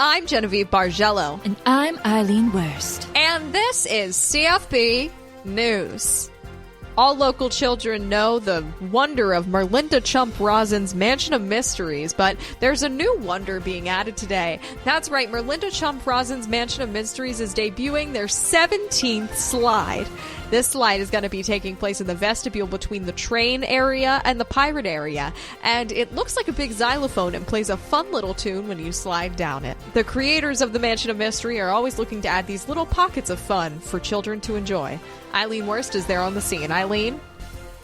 I'm Genevieve Bargello. And I'm Eileen Worst. And this is CFB News. All local children know the wonder of Merlinda Chump Rosin's Mansion of Mysteries, but there's a new wonder being added today. That's right, Merlinda Chump Rosin's Mansion of Mysteries is debuting their 17th slide. This slide is going to be taking place in the vestibule between the train area and the pirate area, and it looks like a big xylophone and plays a fun little tune when you slide down it. The creators of the Mansion of Mystery are always looking to add these little pockets of fun for children to enjoy. Eileen Worst is there on the scene. Eileen?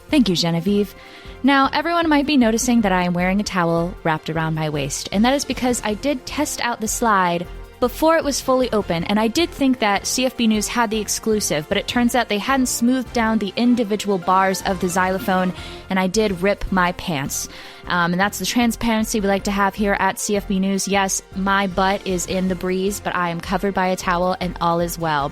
Thank you, Genevieve. Now, everyone might be noticing that I am wearing a towel wrapped around my waist, and that is because I did test out the slide before it was fully open, and I did think that CFB News had the exclusive, but it turns out they hadn't smoothed down the individual bars of the xylophone, and I did rip my pants. And that's the transparency we like to have here at CFB News. Yes, my butt is in the breeze, but I am covered by a towel, and all is well.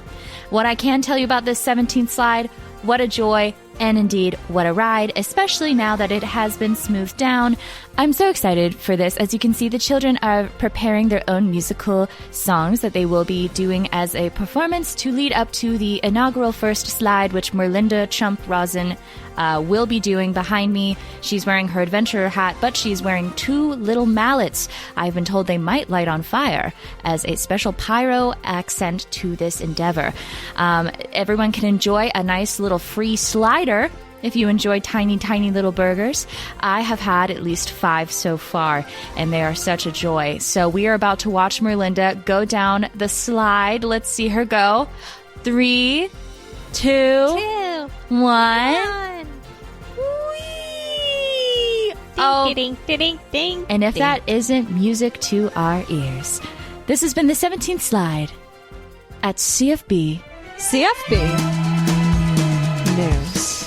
What I can tell you about this 17th slide, what a joy, and indeed, what a ride, especially now that it has been smoothed down. I'm so excited for this. As you can see, the children are preparing their own musical songs that they will be doing as a performance to lead up to the inaugural first slide, which Merlinda Chump Rosin will be doing behind me. She's wearing her adventurer hat, but she's wearing two little mallets. I've been told they might light on fire as a special pyro accent to this endeavor. Everyone can enjoy a nice little free slider if you enjoy tiny, tiny little burgers. I have had at least 5 so far, and they are such a joy. So we are about to watch Merlinda go down the slide. Let's see her go. 3, 2, 1. Whee! Oh. Ding, ding, ding, ding. And if that isn't music to our ears. This has been the 17th slide at CFB News.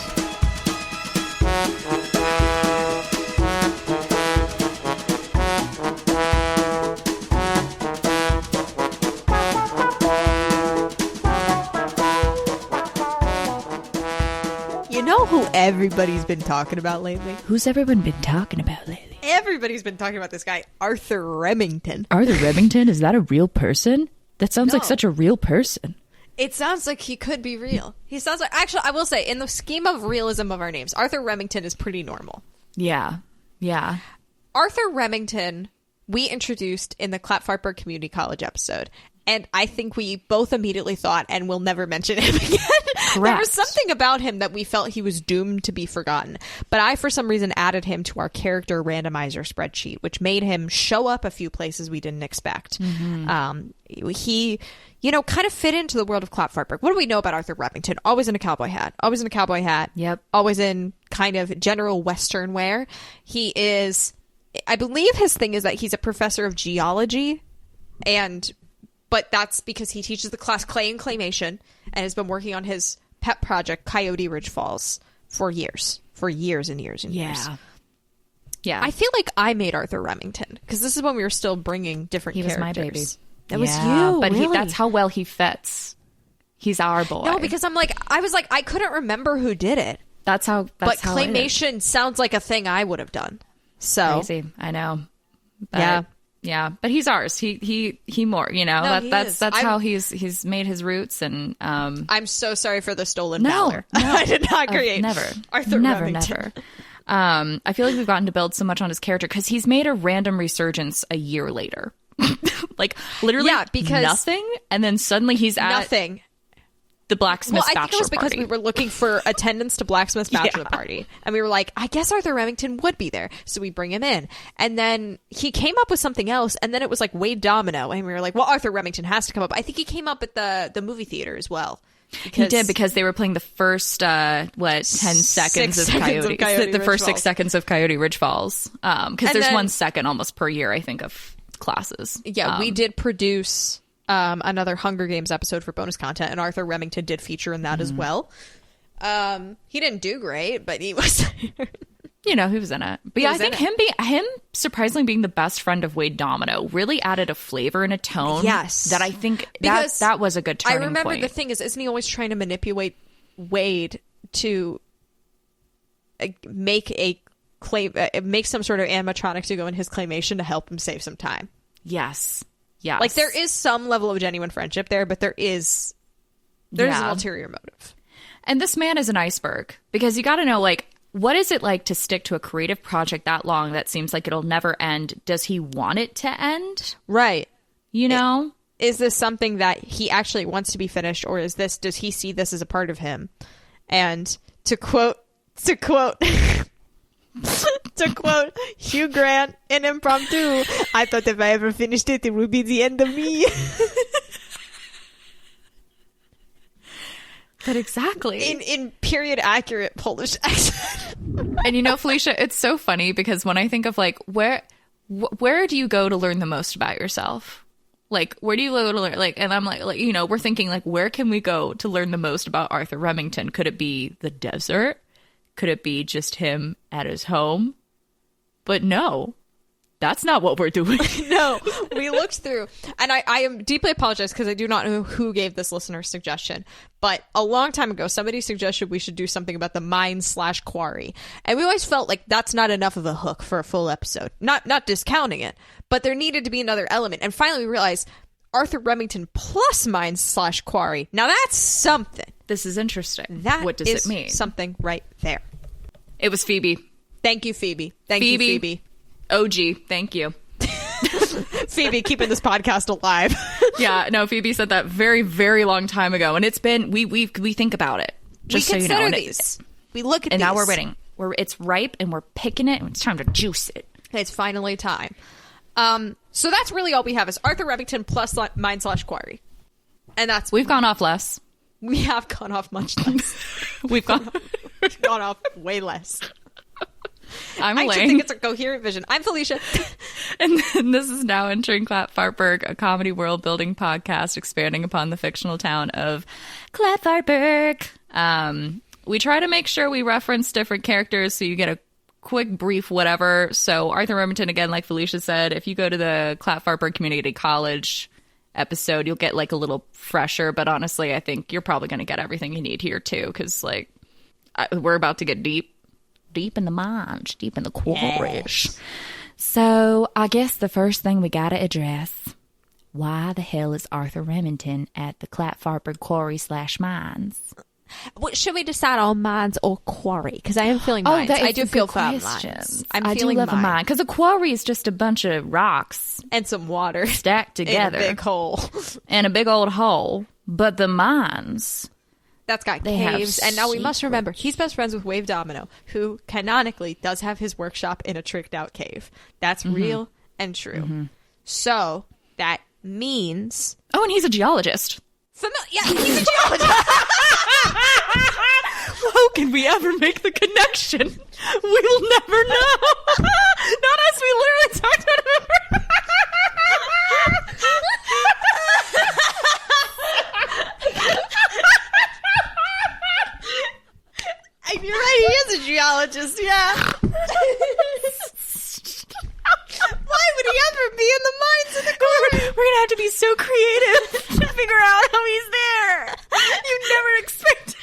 You know who everybody's been talking about lately? Who's everyone been talking about lately? Everybody's been talking about this guy, Arthur Remington. Arthur Remington? Is that a real person? That sounds like such a real person. It sounds like he could be real. He sounds like... Actually, I will say, in the scheme of realism of our names, Arthur Remington is pretty normal. Yeah. Yeah. Arthur Remington, we introduced in the Clatfartburg Community College episode. And I think we both immediately thought, and we'll never mention him again. There was something about him that we felt he was doomed to be forgotten. But I, for some reason, added him to our character randomizer spreadsheet, which made him show up a few places we didn't expect. Mm-hmm. He, kind of fit into the world of Clatfartburg. What do we know about Arthur Remington? Always in a cowboy hat. Always in a cowboy hat. Yep. Always in kind of general Western wear. He is, I believe his thing is that he's a professor of geology, but that's because he teaches the class clay and claymation and has been working on his pet project, Coyote Ridge Falls, for years and years and years. Yeah. I feel like I made Arthur Remington because this is when we were still bringing different characters. He was my baby. That was you, but really? That's how well he fits. He's our boy. No, because I couldn't remember who did it. But claymation sounds like a thing I would have done. So crazy, I know. Yeah, but he's ours. He more, that's how he's made his roots. And I'm so sorry for the stolen valor. No, I did not create. Arthur Remington. I feel like we've gotten to build so much on his character because he's made a random resurgence a year later. Like literally because nothing, and then suddenly he's at nothing. The blacksmith's bachelor party. I think it was because we were looking for attendance to blacksmith's bachelor party. And we were like, I guess Arthur Remington would be there. So we bring him in. And then he came up with something else. And then it was like Wade Domino. And we were like, well, Arthur Remington has to come up. I think he came up at the movie theater as well. He did, because they were playing the first, 10 seconds of Coyote. The first 6 seconds of Coyote Ridge Falls. Because there's 1 second almost per year, I think, of classes. Yeah, we did produce... another Hunger Games episode for bonus content, and Arthur Remington did feature in that as well. He didn't do great, but he was he was in it. But I think him surprisingly being the best friend of Wade Domino really added a flavor and a tone that I think that was a good turning point. I remember the thing isn't he always trying to manipulate Wade to make some sort of animatronic to go in his claymation to help him save some time? Yes. Yes. Like, there is some level of genuine friendship there, but there's an ulterior motive. And this man is an iceberg, because you got to know, like, what is it like to stick to a creative project that long that seems like it'll never end? Does he want it to end? Right. You know? Is this something that he actually wants to be finished, or does he see this as a part of him? And to quote to quote Hugh Grant in Impromptu, I thought if I ever finished it, it would be the end of me. But exactly. In period accurate Polish accent. And you know, Felicia, it's so funny because when I think of like, where do you go to learn the most about yourself? Like, where do you go to learn? Like, and I'm like, you know, we're thinking like, where can we go to learn the most about Arthur Remington? Could it be the desert? Could it be just him at his home? But no, that's not what we're doing. No, we looked through, and I am deeply apologize because I do not know who gave this listener suggestion, but a long time ago, somebody suggested we should do something about the mine/quarry, and we always felt like that's not enough of a hook for a full episode. Not discounting it, but there needed to be another element, and finally we realized Arthur Remington plus mine/quarry. Now that's something. This is interesting. What does it mean? Something right there. It was Phoebe. Thank you, Phoebe. Thank you, Phoebe. OG, thank you. Phoebe keeping this podcast alive. Yeah, no, Phoebe said that very, very long time ago, and it's been we think about it. Just we so consider you know, these. We look at and these. now we're waiting. It's ripe, and we're picking it, and it's time to juice it. It's finally time. So that's really all we have is Arthur Remington plus mine/quarry, and we've gone off less. We have gone off much less. We've gone off way less. I'm Elaine. I actually think it's a coherent vision. I'm Felicia. And this is Now Entering Clatfartburg, a comedy world-building podcast expanding upon the fictional town of Clatfartburg. We try to make sure we reference different characters so you get a quick brief whatever. So Arthur Remington, again, like Felicia said, if you go to the Clatfartburg Community College episode, you'll get like a little fresher. But honestly, I think you're probably going to get everything you need here too, because like we're about to get deep in the mines, deep in the quarries. Yes. So I guess the first thing we gotta address, why the hell is Arthur Remington at the Clatfartburg quarry/mines? What should we decide on mines or quarry? Because I am feeling mines. I do feel mines. I do love a mine because a quarry is just a bunch of rocks and some water stacked together in a big hole and a big old hole. But the mines, that's got caves, and now we must remember he's best friends with Wave Domino, who canonically does have his workshop in a tricked out cave. That's real and true. Mm-hmm. So that means and he's a geologist. Yeah, he's a geologist. How can we ever make the connection? We'll never know. Not as we literally talked about it. You're right, he is a geologist, yeah. Why would he ever be in the mines in the quarry? We're gonna have to be so creative to figure out how he's there. You never expected.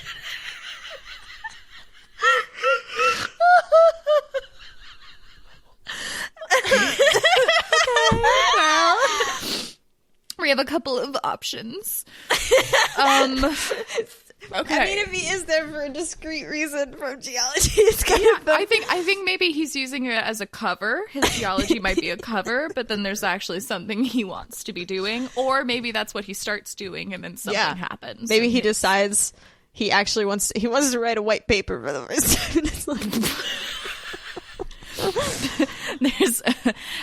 Okay, well, we have a couple of options. Okay. I mean, if he is there for a discrete reason from geology, it's kind of. I think maybe he's using it as a cover. His geology might be a cover, but then there's actually something he wants to be doing, or maybe that's what he starts doing, and then something happens. Maybe he decides he actually wants to write a white paper for the first time.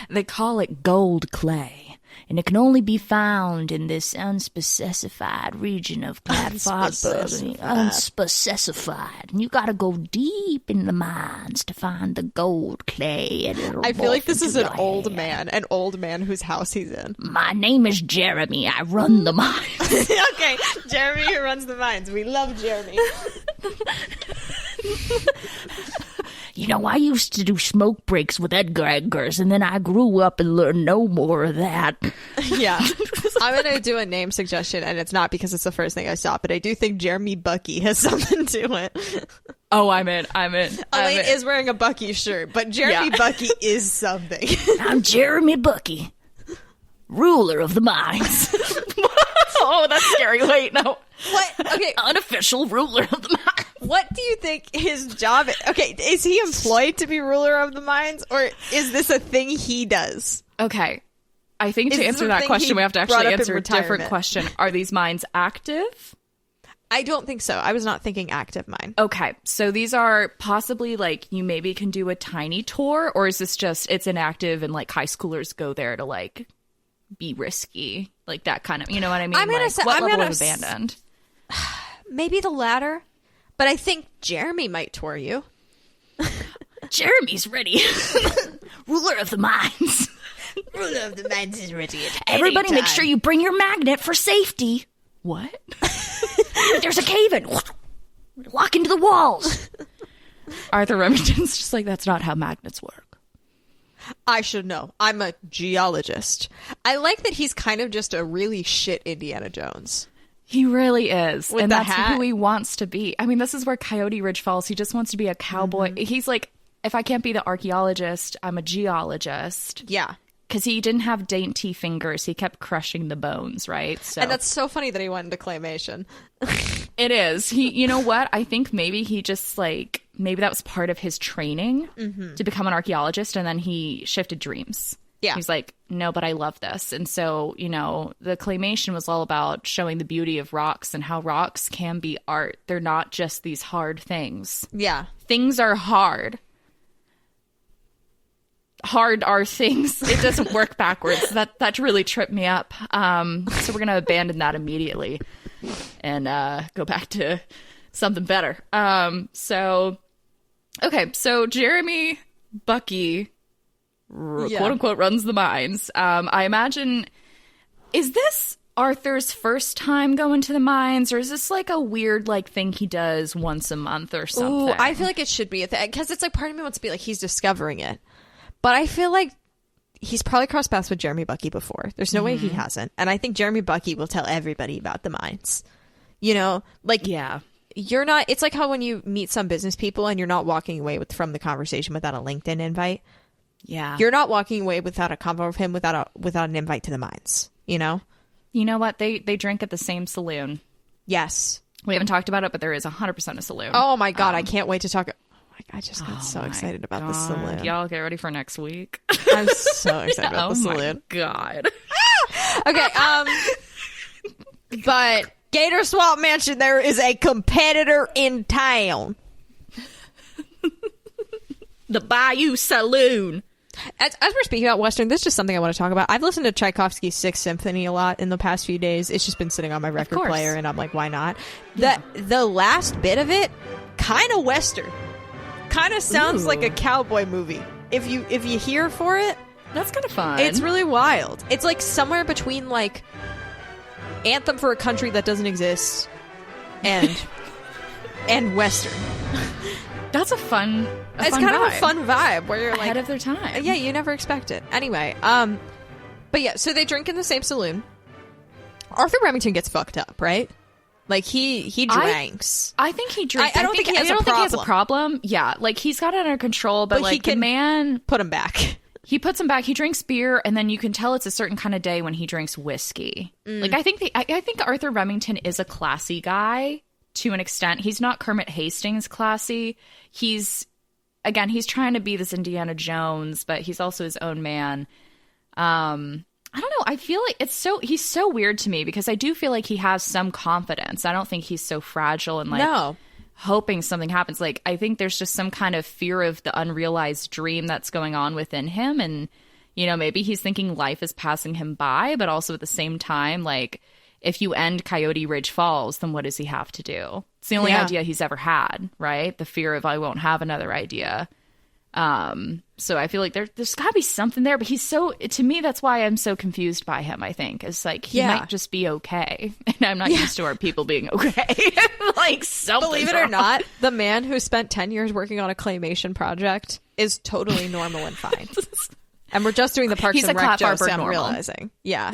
They call it gold clay. And it can only be found in this unspecified region of Clatfartburg. Unspecified. And you gotta go deep in the mines to find the gold clay. And I feel like this is an old man whose house he's in. My name is Jeremy. I run the mines. Okay, Jeremy who runs the mines. We love Jeremy. You know, I used to do smoke breaks with Edgar Eggers, and then I grew up and learned no more of that. Yeah. I'm going to do a name suggestion, and it's not because it's the first thing I saw, but I do think Jeremy Bucky has something to it. Oh, I'm in. Elaine is wearing a Bucky shirt, but Jeremy Bucky is something. I'm Jeremy Bucky. ruler of the mines. Oh, that's scary. Wait, no. What? Okay. Unofficial ruler of the mines. What do you think his job is? Okay, is he employed to be ruler of the mines, or is this a thing he does? Okay. I think to answer that question, we have to actually answer a different question. Are these mines active? I don't think so. I was not thinking active mine. Okay. So these are possibly like you maybe can do a tiny tour, or is this just it's inactive and like high schoolers go there to like be risky? Like that kind of, you know what I mean? I'm gonna say, what level of abandoned? Maybe the latter, but I think Jeremy might tour you. Jeremy's ready. Ruler of the mines. Ruler of the mines is ready. Everybody make sure you bring your magnet for safety. What? There's a cave-in. Walk into the walls. Arthur Remington's just like, that's not how magnets work. I should know. I'm a geologist. I like that he's kind of just a really shit Indiana Jones. He really is. With and the that's hat. who he wants to be. I mean, this is where Coyote Ridge falls. He just wants to be a cowboy. Mm-hmm. He's like, if I can't be the archaeologist, I'm a geologist. Yeah. Because he didn't have dainty fingers. He kept crushing the bones, right? So. And that's so funny that he went into claymation. It is. You know what? I think maybe he just like, maybe that was part of his training to become an archaeologist. And then he shifted dreams. Yeah. He's like, no, but I love this. And so, you know, the claymation was all about showing the beauty of rocks and how rocks can be art. They're not just these hard things. Yeah. Things are hard. Hard are things. It doesn't work backwards. That really tripped me up. So we're going to abandon that immediately and go back to something better. So Jeremy Bucky, quote unquote, runs the mines. I imagine, is this Arthur's first time going to the mines, or is this like a weird like thing he does once a month or something? Ooh, I feel like it should be a thing, because it's like part of me wants to be like he's discovering it. But I feel like he's probably crossed paths with Jeremy Bucky before. There's no way he hasn't. And I think Jeremy Bucky will tell everybody about the mines. You know, like, yeah, you're not, it's like how when you meet some business people and you're not walking away from the conversation without a LinkedIn invite. Yeah. You're not walking away without a convo with him without an invite to the mines, you know? You know what? They drink at the same saloon. Yes. We haven't talked about it, but there is 100% a saloon. Oh my God. I can't wait to talk. I just got so excited about the saloon. Y'all get ready for next week. I'm so excited about the saloon. Oh my God. Okay, but Gator Swamp Mansion, there is a competitor in town. The Bayou Saloon. As we're speaking about Western, this is just something I want to talk about. I've listened to Tchaikovsky's Sixth Symphony a lot in the past few days. It's just been sitting on my record player, and I'm like, why not? The last bit of it, kind of Western. Kind of sounds like a cowboy movie. If you hear for it, that's kind of fun. It's really wild. It's like somewhere between like Anthem for a Country That Doesn't Exist and Western. That's a fun. It's kind of a fun vibe where you're like ahead of their time. Yeah, you never expect it. Anyway, but yeah, so they drink in the same saloon. Arthur Remington gets fucked up, right? Like he drinks. I think he drinks. I don't think he has a problem. Yeah, like he's got it under control, but like he can the man put him back. He puts him back. He drinks beer, and then you can tell it's a certain kind of day when he drinks whiskey. Like I think Arthur Remington is a classy guy to an extent. He's not Kermit Hastings classy. He's trying to be this Indiana Jones, but he's also his own man. I don't know. I feel like he's so weird to me because I do feel like he has some confidence. I don't think he's so fragile and like hoping something happens. Like I think there's just some kind of fear of the unrealized dream that's going on within him. And, you know, maybe he's thinking life is passing him by, but also at the same time, like if you end Coyote Ridge Falls, then what does he have to do? It's the only idea he's ever had, right? The fear of I won't have another idea. So I feel like there's gotta be something there, but to me, that's why I'm so confused by him, I think. It's like, he might just be okay. And I'm not used to our people being okay. Like, something. Believe it or not, the man who spent 10 years working on a claymation project is totally normal and fine. And we're just doing the Parks and Rec jokes, I'm realizing. Yeah.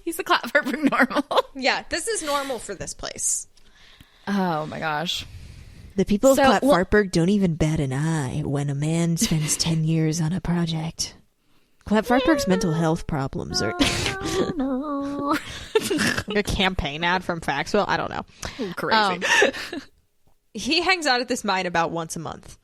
He's a Clatfartburg normal. Yeah, this is normal for this place. Oh my gosh. The people of Clatfartburg don't even bat an eye when a man spends 10 years on a project. Clatfartburg's mental health problems are No. like a campaign ad from Faxville. I don't know. Crazy. He hangs out at this mine about once a month.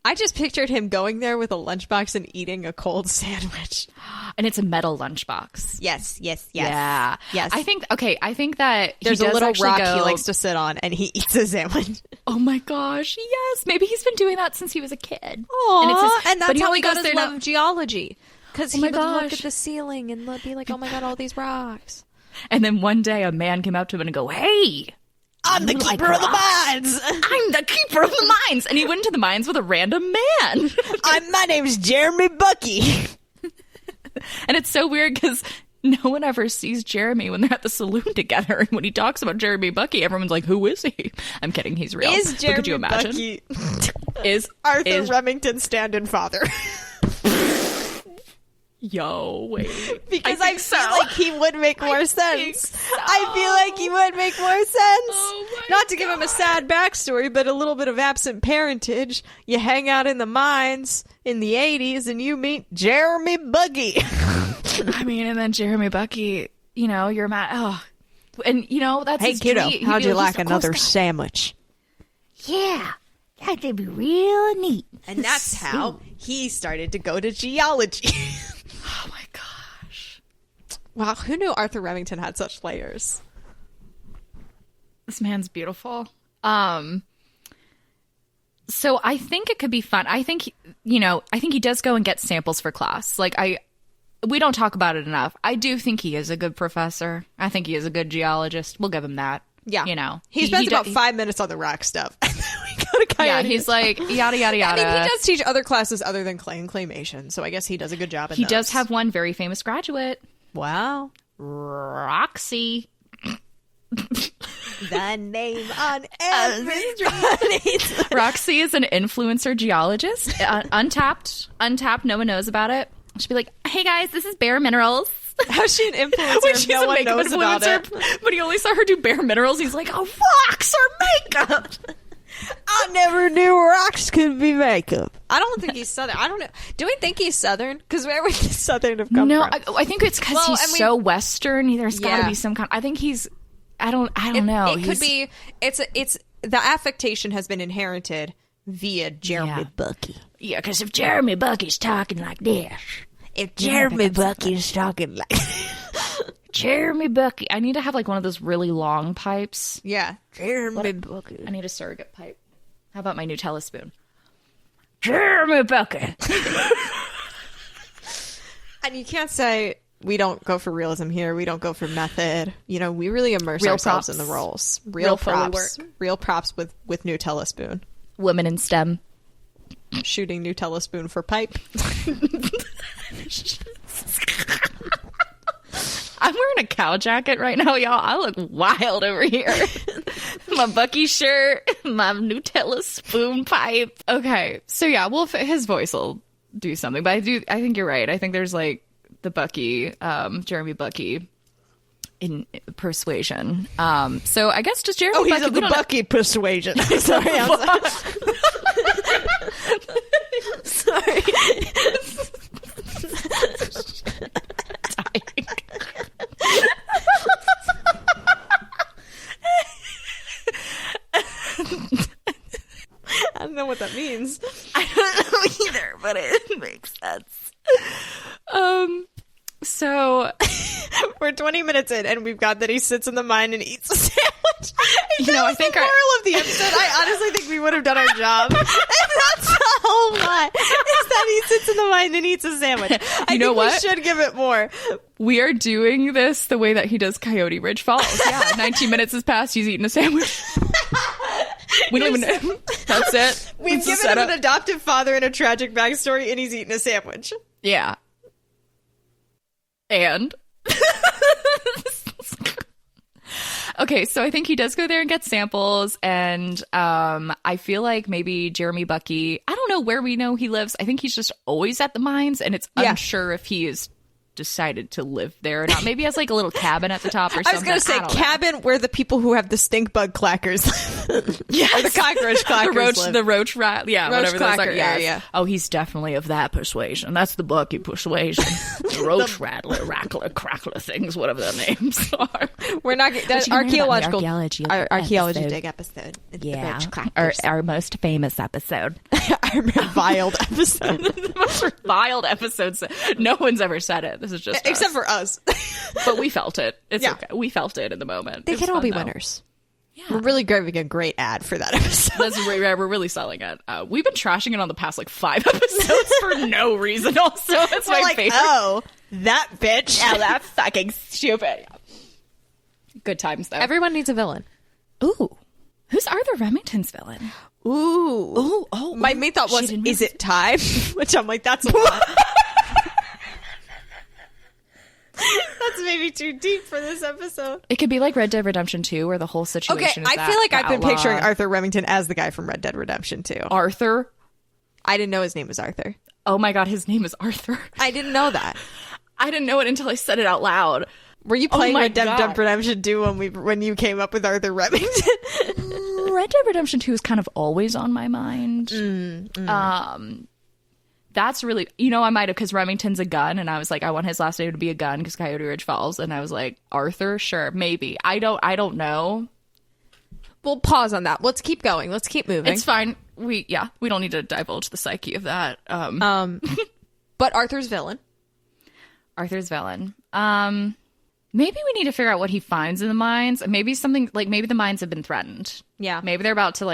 I just pictured him going there with a lunchbox and eating a cold sandwich. And it's a metal lunchbox. Yes. Yeah. Yes. I think that there's he a does little actually rock go, he likes to sit on, and he eats a sandwich. Oh my gosh, yes. Maybe he's been doing that since he was a kid. Aww, and that's how he got goes his there love of geology. Because he my would look gosh. at the ceiling and be like, oh my god, all these rocks. And then one day a man came up to him and go, hey, I'm the keeper of the mines. I'm the keeper of the mines. And he went into the mines with a random man. My name's Jeremy Bucky. And it's so weird because no one ever sees Jeremy when they're at the saloon together. And when he talks about Jeremy Bucky, everyone's like, who is he? I'm kidding, he's real. Is Jeremy but could you imagine? Bucky Is Arthur Remington stand-in father? Yo, wait. Because I feel like he would make more sense. I feel like he would make more sense. Oh Not to give him a sad backstory, but a little bit of absent parentage. You hang out in the mines in the 80s and you meet Jeremy Bucky. I mean, and then Jeremy Bucky, you're mad. Oh. And, that's Hey, his kiddo, dream. how'd you He's like the another coolest guy. sandwich? Yeah, that'd be real neat. And that's how he started to go to geology. Oh my gosh. Wow, who knew Arthur Remington had such layers? This man's beautiful. So I think it could be fun. I think, I think he does go and get samples for class. Like, we don't talk about it enough. I do think he is a good professor. I think he is a good geologist. We'll give him that. Yeah. He spends about 5 minutes on the rock stuff. And then we go to Coyote. Yeah, he's like, yada, yada, yada. I mean, he does teach other classes other than clay and claymation, so I guess he does a good job in He those. does have one very famous graduate. Wow. Roxy. The name on every street. Roxy is an influencer geologist. Untapped. No one knows about it. She'd be like, hey guys, this is Bare Minerals. How's she an influencer When if she's no a one makeup knows about it? influencer, but he only saw her do Bare Minerals. He's like, oh, rocks are makeup. I never knew rocks could be makeup. I don't think he's Southern. I don't know. Do we think he's Southern? Because where would the Southern have come No, from? I think it's because he's so Western. There's got to be some kind. I think he's. I don't know. It could be. It's the affectation has been inherited via Jeremy Bucky. Yeah, because if Jeremy Bucky's talking like this, Jeremy Bucky's talking like Jeremy Bucky, I need to have like one of those really long pipes. Yeah, Jeremy Bucky. I need a surrogate pipe. How about my Nutella spoon? Jeremy Bucky. And you can't say we don't go for realism here. We don't go for method. We really immerse ourselves in the roles. Real props. Real props with Nutella spoon. Women in STEM. Shooting Nutella spoon for pipe. I'm wearing a cow jacket right now, y'all. I look wild over here. My Bucky shirt, my Nutella spoon pipe. Okay, so yeah, his voice will do something, but I think you're right. I think there's like the Bucky, Jeremy Bucky in persuasion. So I guess just Jeremy Bucky. He's of the Bucky persuasion. Sorry, I'm sorry. I don't know what that means. I don't know either, but it makes sense. So we're 20 minutes in, and we've got that he sits in the mine and eats a sandwich. I think the moral of the episode. I honestly think we would have done our job. And that's the whole lot. Is that he sits in the mine and eats a sandwich. I think we should give it more. We are doing this the way that he does Coyote Ridge Falls. Yeah, 19 minutes has passed. He's eating a sandwich. We don't even know. That's it. We've given him an adoptive father and a tragic backstory, and he's eating a sandwich. Yeah. And? Okay, so I think he does go there and get samples, and I feel like maybe Jeremy Bucky, I don't know where we know he lives. I think he's just always at the mines, and it's unsure if he is decided to live there or not. Maybe he has like a little cabin at the top or something. I was going to say cabin where the people who have the stink bug clackers live. Yes. Or the cockroach clackers the roach rat. Yeah, roach whatever those are. area. Yes. Oh, he's definitely of that persuasion. That's the Bucky persuasion. The roach rattler, rackler, crackler things, whatever their names are. We're not that's archaeological archaeology dig episode. It's yeah, the roach clackers. our most famous episode. Our reviled episode. The most reviled episodes. No one's ever said it. This is just except for us. But we felt it. It's okay. We felt it in the moment. They can all be winners. Yeah. We're really giving a great ad for that episode. We're really selling it. We've been trashing it on the past like 5 episodes for no reason. Also, it's my favorite. Oh, that bitch. Yeah, that's fucking stupid. Good times though. Everyone needs a villain. Ooh, who's Arthur Remington's villain? Ooh. Oh. My main thought was, is it time? Which I'm like, that's a lot. That's maybe too deep for this episode. It could be like Red Dead Redemption 2, where the whole situation is I feel like I've been picturing Arthur Remington as the guy from Red Dead Redemption 2. Arthur? I didn't know his name was Arthur. Oh my god, his name is Arthur. I didn't know that. I didn't know it until I said it out loud. Were you playing Red Dead Redemption 2 when you came up with Arthur Remington? Red Dead Redemption 2 is kind of always on my mind. That's really, I might have, because Remington's a gun, and I was like, I want his last name to be a gun because Coyote Ridge Falls, and I was like, Arthur, sure, maybe. I don't know. We'll pause on that. Let's keep going. Let's keep moving. It's fine. We don't need to divulge the psyche of that. But Arthur's villain. Maybe we need to figure out what he finds in the mines. Maybe something like maybe the mines have been threatened. Yeah. Maybe they're about to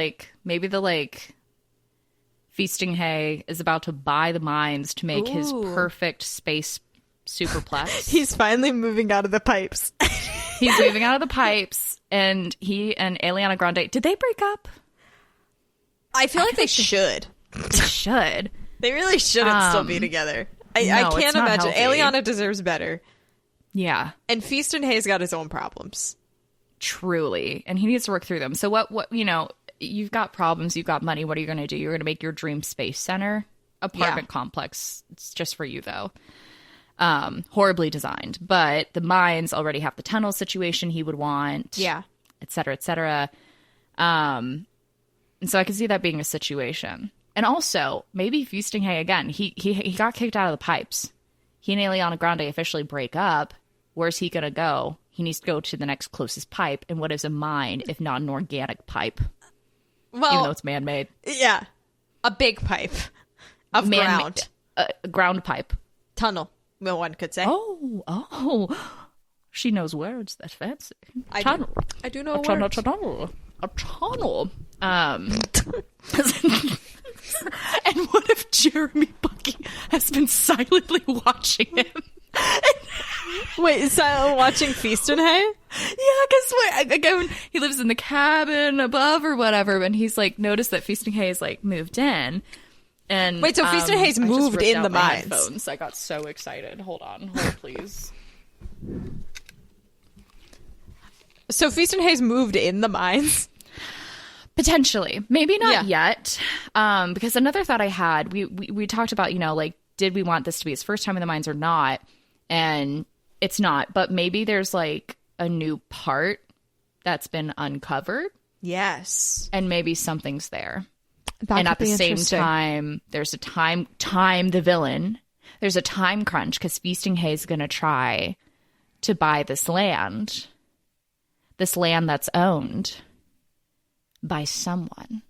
Feastinghay is about to buy the mines to make his perfect space superplex. He's finally moving out of the pipes. He's moving out of the pipes, and he and Ariana Grande, did they break up? I feel like they should. They should. They really shouldn't still be together. I can't imagine. Ariana deserves better. Yeah. And Feastinghay's got his own problems. Truly. And he needs to work through them. So what you've got problems, you've got money. What are you going to do? You're going to make your dream space center apartment complex. It's just for you, though. Horribly designed. But the mines already have the tunnel situation he would want. Yeah. Et cetera, et cetera. And so I can see that being a situation. And also, maybe Feastinghay, again, he got kicked out of the pipes. He and Ariana Grande officially break up. Where's he going to go? He needs to go to the next closest pipe. And what is a mine if not an organic pipe? Well, even though it's man-made. Yeah. A big pipe of ground. Ground pipe. Tunnel, one could say. Oh. She knows words. That's fancy. I do know words. A tunnel. And what if Jeremy Bucky has been silently watching him? Wait, is silently watching Feastinghay? Yeah, because he lives in the cabin above or whatever, and he's like noticed that Feastinghay is like moved in. And wait, so Feastinghay's moved in the mines. Headphones. I got so excited. Hold please. So Feastinghay's moved in the mines? Potentially. Maybe not yet. Because another thought I had, we talked about, did we want this to be his first time in the mines or not? And it's not. But maybe there's like a new part that's been uncovered. Yes. And maybe something's there. And at the same time, there's a time the villain. There's a time crunch because Feastinghay is going to try to buy this land that's owned by someone,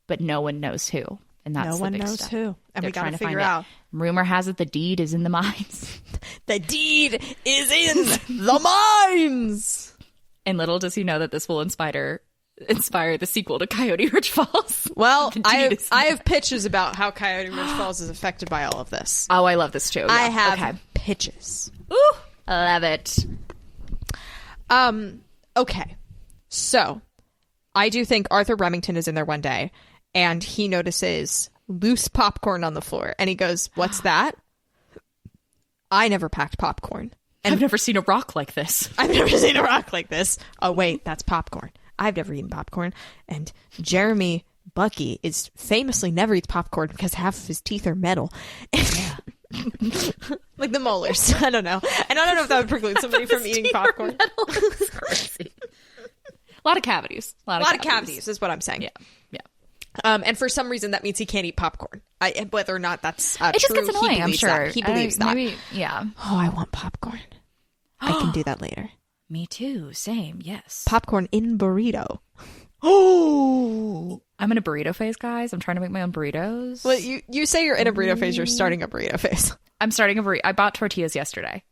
but no one knows who, and that's the big step. Who, and we gotta figure out. Rumor has it the deed is in the mines. The deed is in the mines. And little does he know that this will inspire the sequel to Coyote Ridge Falls. Well, I have pitches about how Coyote Ridge Falls is affected by all of this. Oh, I love this too. Yeah. I have pitches. Ooh, I love it. Okay, so I do think Arthur Remington is in there one day, and he notices loose popcorn on the floor, and he goes, "What's that?" I never packed popcorn. And I've never seen a rock like this. Oh, wait, that's popcorn. I've never eaten popcorn. And Jeremy Bucky is famously never eats popcorn because half of his teeth are metal. Yeah. Like the molars. I don't know. And I don't know if that would preclude somebody from eating popcorn. Crazy. A lot of cavities. A lot of cavities is what I'm saying. Yeah. And for some reason, that means he can't eat popcorn. Whether or not that's it just true, gets annoying, I'm sure. He believes that. Maybe, yeah. Oh, I want popcorn. I can do that later. Me too. Same. Yes. Popcorn in burrito. Oh, I'm in a burrito phase, guys. I'm trying to make my own burritos. Well, you say you're in a burrito phase. You're starting a burrito phase. I'm starting a burrito. I bought tortillas yesterday.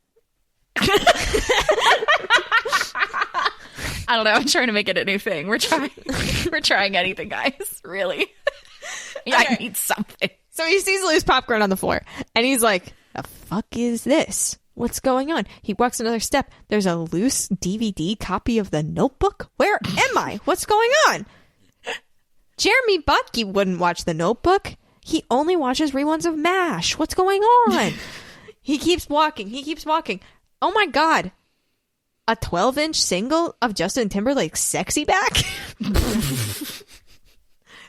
I don't know. I'm trying to make it a new thing. We're trying anything, guys. Really. Yeah, okay. I need something. So he sees loose popcorn on the floor, and he's like, "The fuck is this? What's going on?" He walks another step. There's a loose DVD copy of The Notebook. Where am I? What's going on? Jeremy Bucky wouldn't watch The Notebook. He only watches reruns of MASH. What's going on? He keeps walking. Oh my God. A 12-inch single of Justin Timberlake's Sexy Back?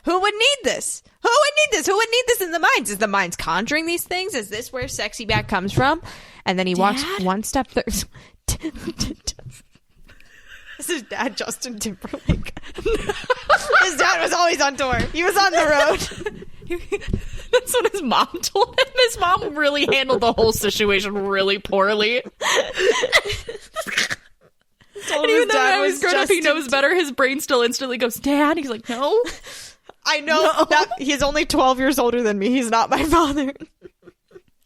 Who would need this? Who would need this in the mines? Is the mines conjuring these things? Is this where Sexy Back comes from? And then he walks one step. This is Dad Justin Timberlake. His dad was always on tour. He was on the road. That's what his mom told him. His mom really handled the whole situation really poorly. And even though now he's grown up, he knows better. His brain still instantly goes, Dad. He's like, no. I know that he's only 12 years older than me. He's not my father.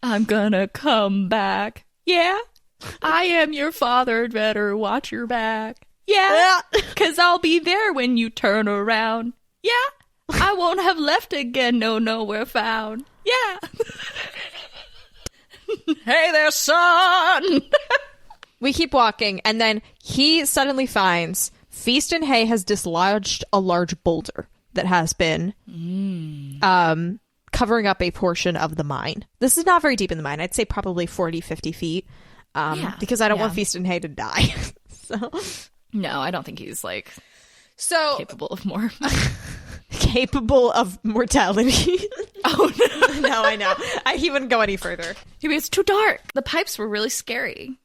I'm gonna come back. Yeah. I am your father. Better watch your back. Yeah. Because I'll be there when you turn around. Yeah. I won't have left again. No, nowhere found. Yeah. Hey there, son. We keep walking, and then he suddenly finds Feastinghay has dislodged a large boulder that has been covering up a portion of the mine. This is not very deep in the mine. I'd say probably 40, 50 feet, because I don't want Feastinghay to die. So, no, I don't think he's capable of more. Capable of mortality. Oh, no. No, I know. He wouldn't go any further. It's too dark. The pipes were really scary.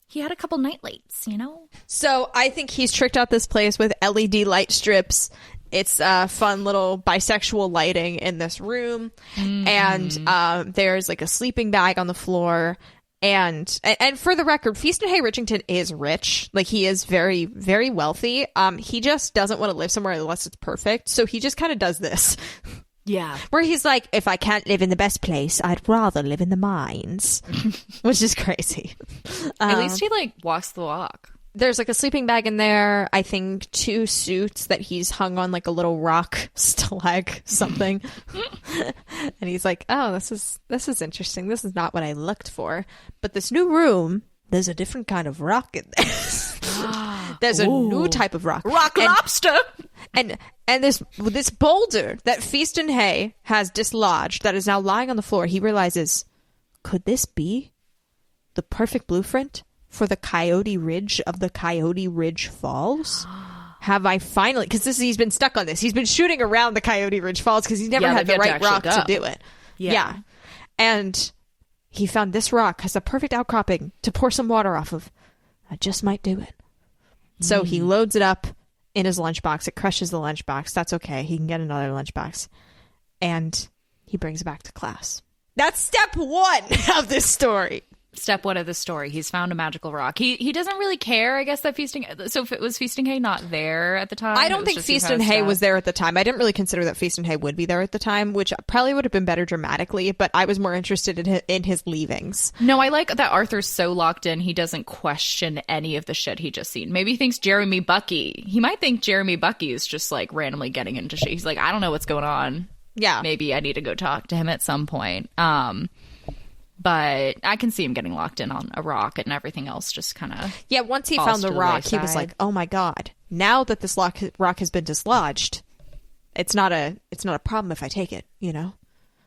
He had a couple night lights, you know? So I think he's tricked out this place with LED light strips. It's fun little bisexual lighting in this room. And there's like a sleeping bag on the floor. And for the record, Feastinghay Richington is rich. Like, he is very, very wealthy. He just doesn't want to live somewhere unless it's perfect. So he just kind of does this. Yeah. Where he's like, if I can't live in the best place, I'd rather live in the mines. Which is crazy. At least he walks the walk. There's like a sleeping bag in there. I think 2 suits that he's hung on like a little rock stalag something. And he's like, oh, this is interesting. This is not what I looked for. But this new room, there's a different kind of rock in this. There's a new type of rock. Rock lobster. And this boulder that Feastinghay has dislodged that is now lying on the floor, he realizes, could this be the perfect blueprint for the Coyote Ridge of the Coyote Ridge Falls? Have I finally... Because he's been stuck on this. He's been shooting around the Coyote Ridge Falls because he's never had the right rock to do it. Yeah. And he found this rock has a perfect outcropping to pour some water off of. I just might do it. So he loads it up in his lunchbox. It crushes the lunchbox. That's okay. He can get another lunchbox. And he brings it back to class. That's step 1 of this story. Step 1 of the story. He's found a magical rock. He doesn't really care, I guess, that Feastinghay... So if it was Feastinghay not there at the time? I don't think Feastinghay was there at the time. I didn't really consider that Feastinghay would be there at the time, which probably would have been better dramatically, but I was more interested in his leavings. No, I like that Arthur's so locked in, he doesn't question any of the shit he just seen. Maybe he thinks Jeremy Bucky... He might think Jeremy Bucky is just, randomly getting into shit. He's like, I don't know what's going on. Yeah. Maybe I need to go talk to him at some point. But I can see him getting locked in on a rock and everything else just kind of... Yeah, once he found the rock, he was like, oh my God, now that this rock has been dislodged, it's not a problem if I take it, you know?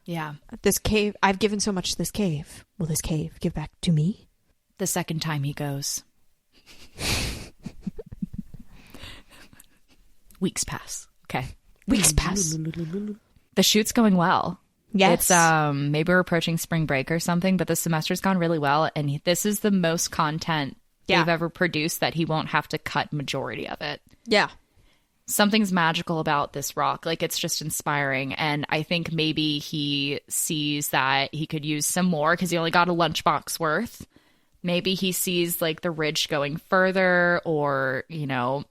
Yeah. This cave, I've given so much to this cave. Will this cave give back to me? The second time he goes. Weeks pass. Okay. Weeks pass. The shoot's going well. Yes. It's maybe we're approaching spring break or something, but the semester's gone really well, and this is the most content they've ever produced that he won't have to cut majority of it. Yeah. Something's magical about this rock. Like, it's just inspiring. And I think maybe he sees that he could use some more because he only got a lunchbox worth. Maybe he sees like the ridge going further, or, you know,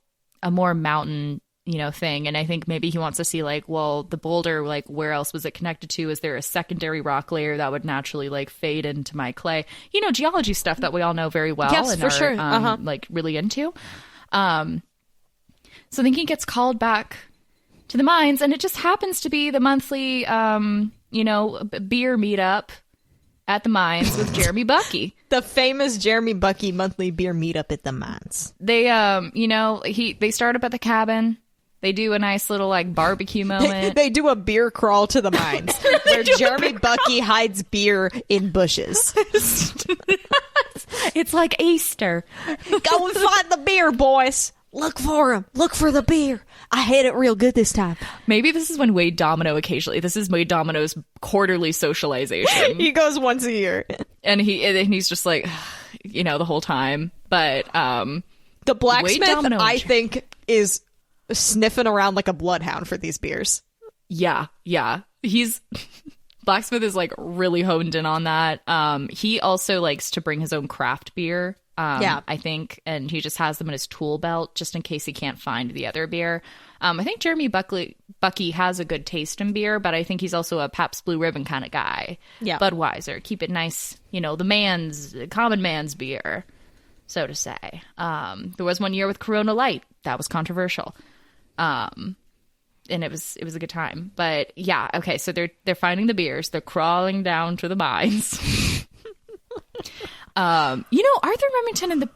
a more mountain, you know, thing. And I think maybe he wants to see like, well, the boulder, like, where else was it connected to? Is there a secondary rock layer that would naturally like fade into my clay? You know, geology stuff that we all know very well. Yes, and for are, sure. Like really into. So I think he gets called back to the mines, and it just happens to be the monthly, you know, beer meetup at the mines with Jeremy Bucky. The famous Jeremy Bucky monthly beer meetup at the mines. They, you know, they start up at the cabin. They do a nice little like barbecue moment. They do a beer crawl to the mines where Jeremy Bucky hides beer in bushes. It's like Easter. Go and find the beer, boys. Look for him. Look for the beer. I hit it real good this time. Maybe this is when Wade Domino occasionally. This is Wade Domino's quarterly socialization. He goes once a year, and he's just like, you know, the whole time. But the blacksmith, I think, is sniffing around like a bloodhound for these beers. Yeah. Blacksmith is like really honed in on that. He also likes to bring his own craft beer. I think, and he just has them in his tool belt just in case he can't find the other beer. I think Jeremy Bucky has a good taste in beer, but I think he's also a Pabst Blue Ribbon kind of guy. Yeah, Budweiser, keep it nice, you know, the common man's beer, so to say. There was one year with Corona Light that was controversial, and it was a good time. But yeah, okay, so they're finding the beers, they're crawling down to the mines. You know, Arthur Remington and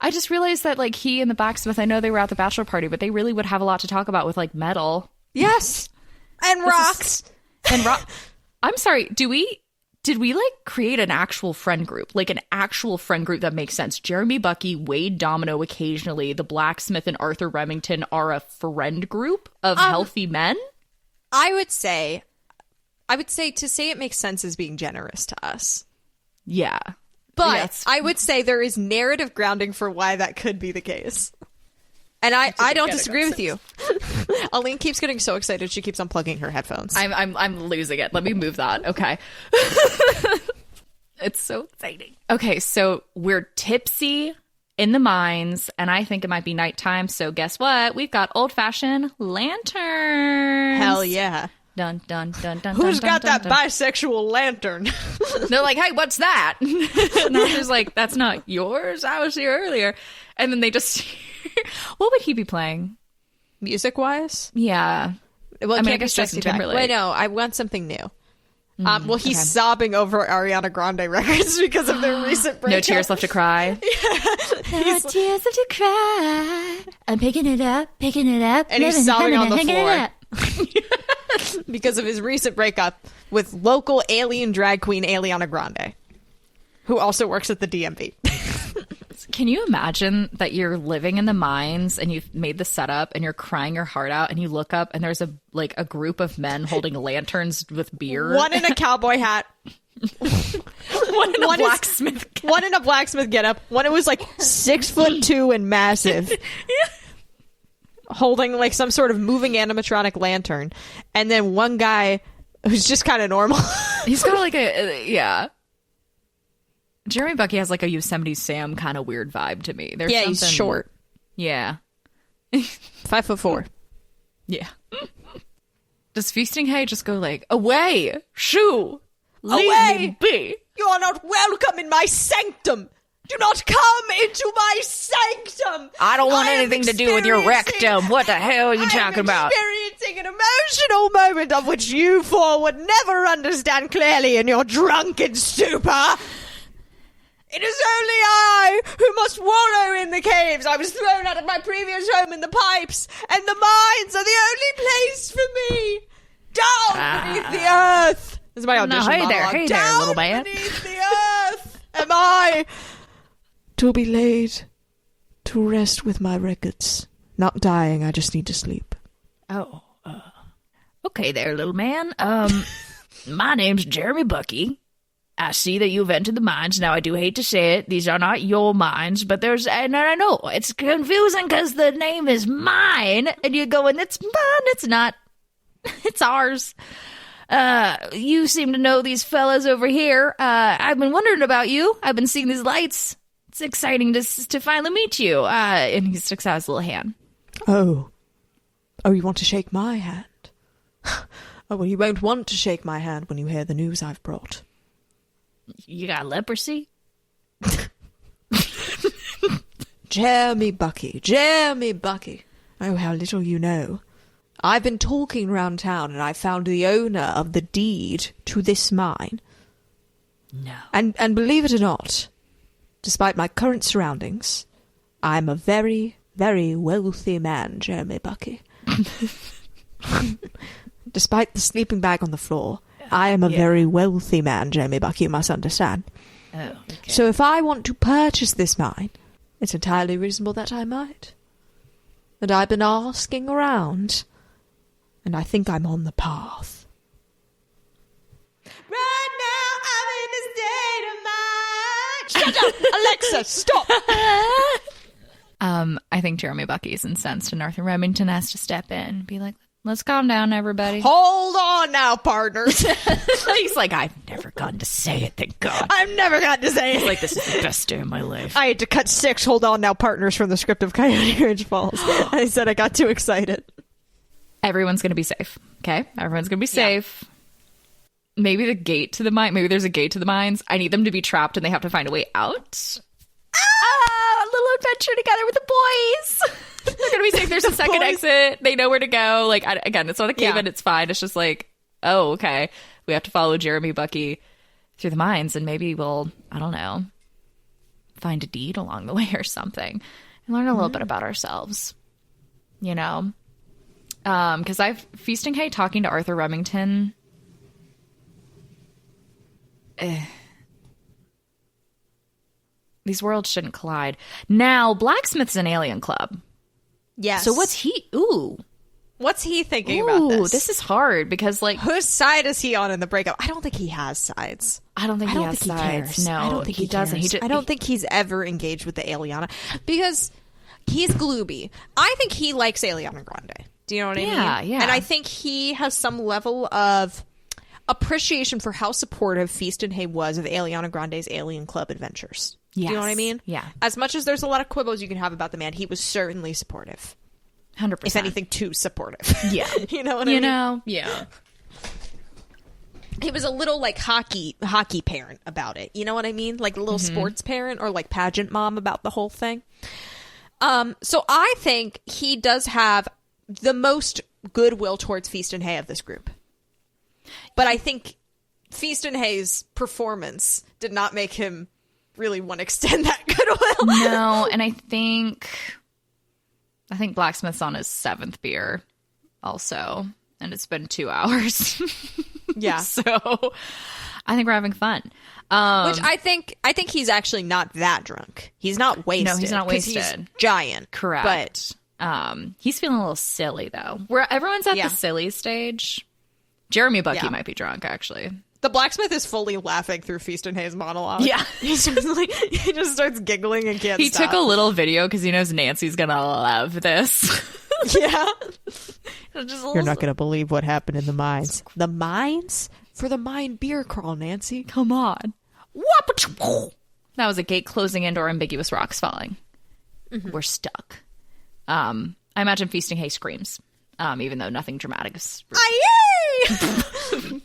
I just realized that like he and the blacksmith, I know they were at the bachelor party, but they really would have a lot to talk about with like metal. Yes. And rocks. I'm sorry. Did we like create an actual friend group? Like an actual friend group that makes sense? Jeremy Bucky, Wade Domino occasionally, the blacksmith and Arthur Remington are a friend group of healthy men? I would say to say it makes sense is being generous to us. Yeah. But I would say there is narrative grounding for why that could be the case. And I don't disagree with you. Aline keeps getting so excited she keeps unplugging her headphones. I'm losing it. Let me move that. Okay. It's so exciting. Okay, so we're tipsy in the mines, and I think it might be nighttime, so guess what? We've got old-fashioned lanterns. Hell yeah. Dun, dun, dun, dun, Who's dun, got dun, that dun. bisexual lantern? They're like, hey, what's that? And Arthur's like, that's not yours. I was here earlier. And then they just... What would he be playing? Music-wise? Yeah. Well, I mean, I guess Justin Timberlake. Wait, no, I want something new. Well, he's sobbing over Ariana Grande records because of their recent breakup. No tears left to cry. Yeah. No tears left to cry. I'm picking it up. And he's sobbing on the floor. Because of his recent breakup with local alien drag queen Ariana Grande, who also works at the DMV. Can you imagine that you're living in the mines and you've made the setup and you're crying your heart out and you look up and there's a group of men holding lanterns with beer? One in a cowboy hat. One in a blacksmith getup. One in a blacksmith getup. One who was like 6'2" and massive. Yeah. Holding like some sort of moving animatronic lantern. And then one guy who's just kind of normal. He's got like yeah. Jeremy Bucky has like a Yosemite Sam kind of weird vibe to me. There's something... he's short. Yeah. 5'4". Yeah. Does Feastinghay just go like, away, shoo, leave away, me be. You are not welcome in my sanctum. Do not come into my sanctum. I don't want anything to do with your rectum. What the hell are you talking about? I'm experiencing an emotional moment of which you four would never understand clearly in your drunken stupor. It is only I who must wallow in the caves. I was thrown out of my previous home in the pipes, and the mines are the only place for me. Down beneath the earth. This is my audition monologue. Hey there, little man. Down beneath the earth am I to be laid to rest with my records. Not dying, I just need to sleep. Oh. Okay there, little man. My name's Jeremy Bucky. I see that you've entered the mines. Now, I do hate to say it. These are not your mines, but and I know it's confusing because the name is mine. And you're going, it's mine. It's not. It's ours. You seem to know these fellas over here. I've been wondering about you. I've been seeing these lights. It's exciting to finally meet you. And he sticks out his little hand. Oh, you want to shake my hand? Oh, well, you won't want to shake my hand when you hear the news I've brought. You got leprosy? Jeremy Bucky. Oh, how little you know. I've been talking round town and I found the owner of the deed to this mine. No. And believe it or not, despite my current surroundings, I'm a very, very wealthy man, Jeremy Bucky. Despite the sleeping bag on the floor, I am a very wealthy man, Jeremy Bucky, you must understand. Oh, okay. So if I want to purchase this mine, it's entirely reasonable that I might. And I've been asking around, and I think I'm on the path. Right now, I'm in a state of mind. Shut up! Alexa, stop! I think Jeremy Bucky's incensed, and Arthur Remington has to step in and be like, let's calm down, everybody. Hold on now, partners. He's like, I've never gotten to say it, thank God. I've never gotten to say it. He's like, this is the best day of my life. I had to cut 6 hold on now partners from the script of Coyote Ridge Falls. I said I got too excited. Everyone's going to be safe, okay? Everyone's going to be safe. Maybe the gate to the mine, maybe there's a gate to the mines. I need them to be trapped and they have to find a way out. A little adventure together with the boys. They're going to be safe. There's a second exit. They know where to go. Like, again, it's not a cave-in. It's fine. It's just like, oh, okay. We have to follow Jeremy Bucky through the mines, and maybe we'll, I don't know, find a deed along the way or something and learn a little bit about ourselves, you know? Because Feastinghay talking to Arthur Remington. These worlds shouldn't collide. Now, Blacksmith's an alien club. Yes. So what's he thinking about this? This is hard because, like, whose side is he on in the breakup? I don't think he has sides. I don't think he has sides. Cares. No, I don't think he doesn't. I don't think he's ever engaged with the Aliana because he's glooby. I think he likes Aliana Grande. Do you know what I mean? Yeah. And I think he has some level of appreciation for how supportive Feastinghay was of Aliana Grande's Alien Club adventures. Yes. Do you know what I mean? Yeah. As much as there's a lot of quibbles you can have about the man, he was certainly supportive. 100%. If anything, too supportive. Yeah. You know what I mean? You know? Yeah. He was a little like hockey parent about it. You know what I mean? Like a little sports parent or like pageant mom about the whole thing. So I think he does have the most goodwill towards Feastinghay of this group. But I think Feastinghay's performance did not make him really want to extend that goodwill. No, and I think Blacksmith's on his 7th beer also, and it's been 2 hours. Yeah. So I think we're having fun. Which I think he's actually not that drunk. He's not wasted. No, he's not wasted. He's giant. Correct. But he's feeling a little silly though. Where everyone's at the silly stage. Jeremy Bucky might be drunk actually. The blacksmith is fully laughing through Feastinghay's monologue. Yeah. He just starts giggling and can't stop. He took a little video because he knows Nancy's gonna love this. Yeah. You're not going to believe what happened in the mines. The mines? For the mine beer crawl, Nancy. Come on. That was a gate closing into our ambiguous rocks falling. Mm-hmm. We're stuck. I imagine Feastinghay screams, even though nothing dramatic is... Do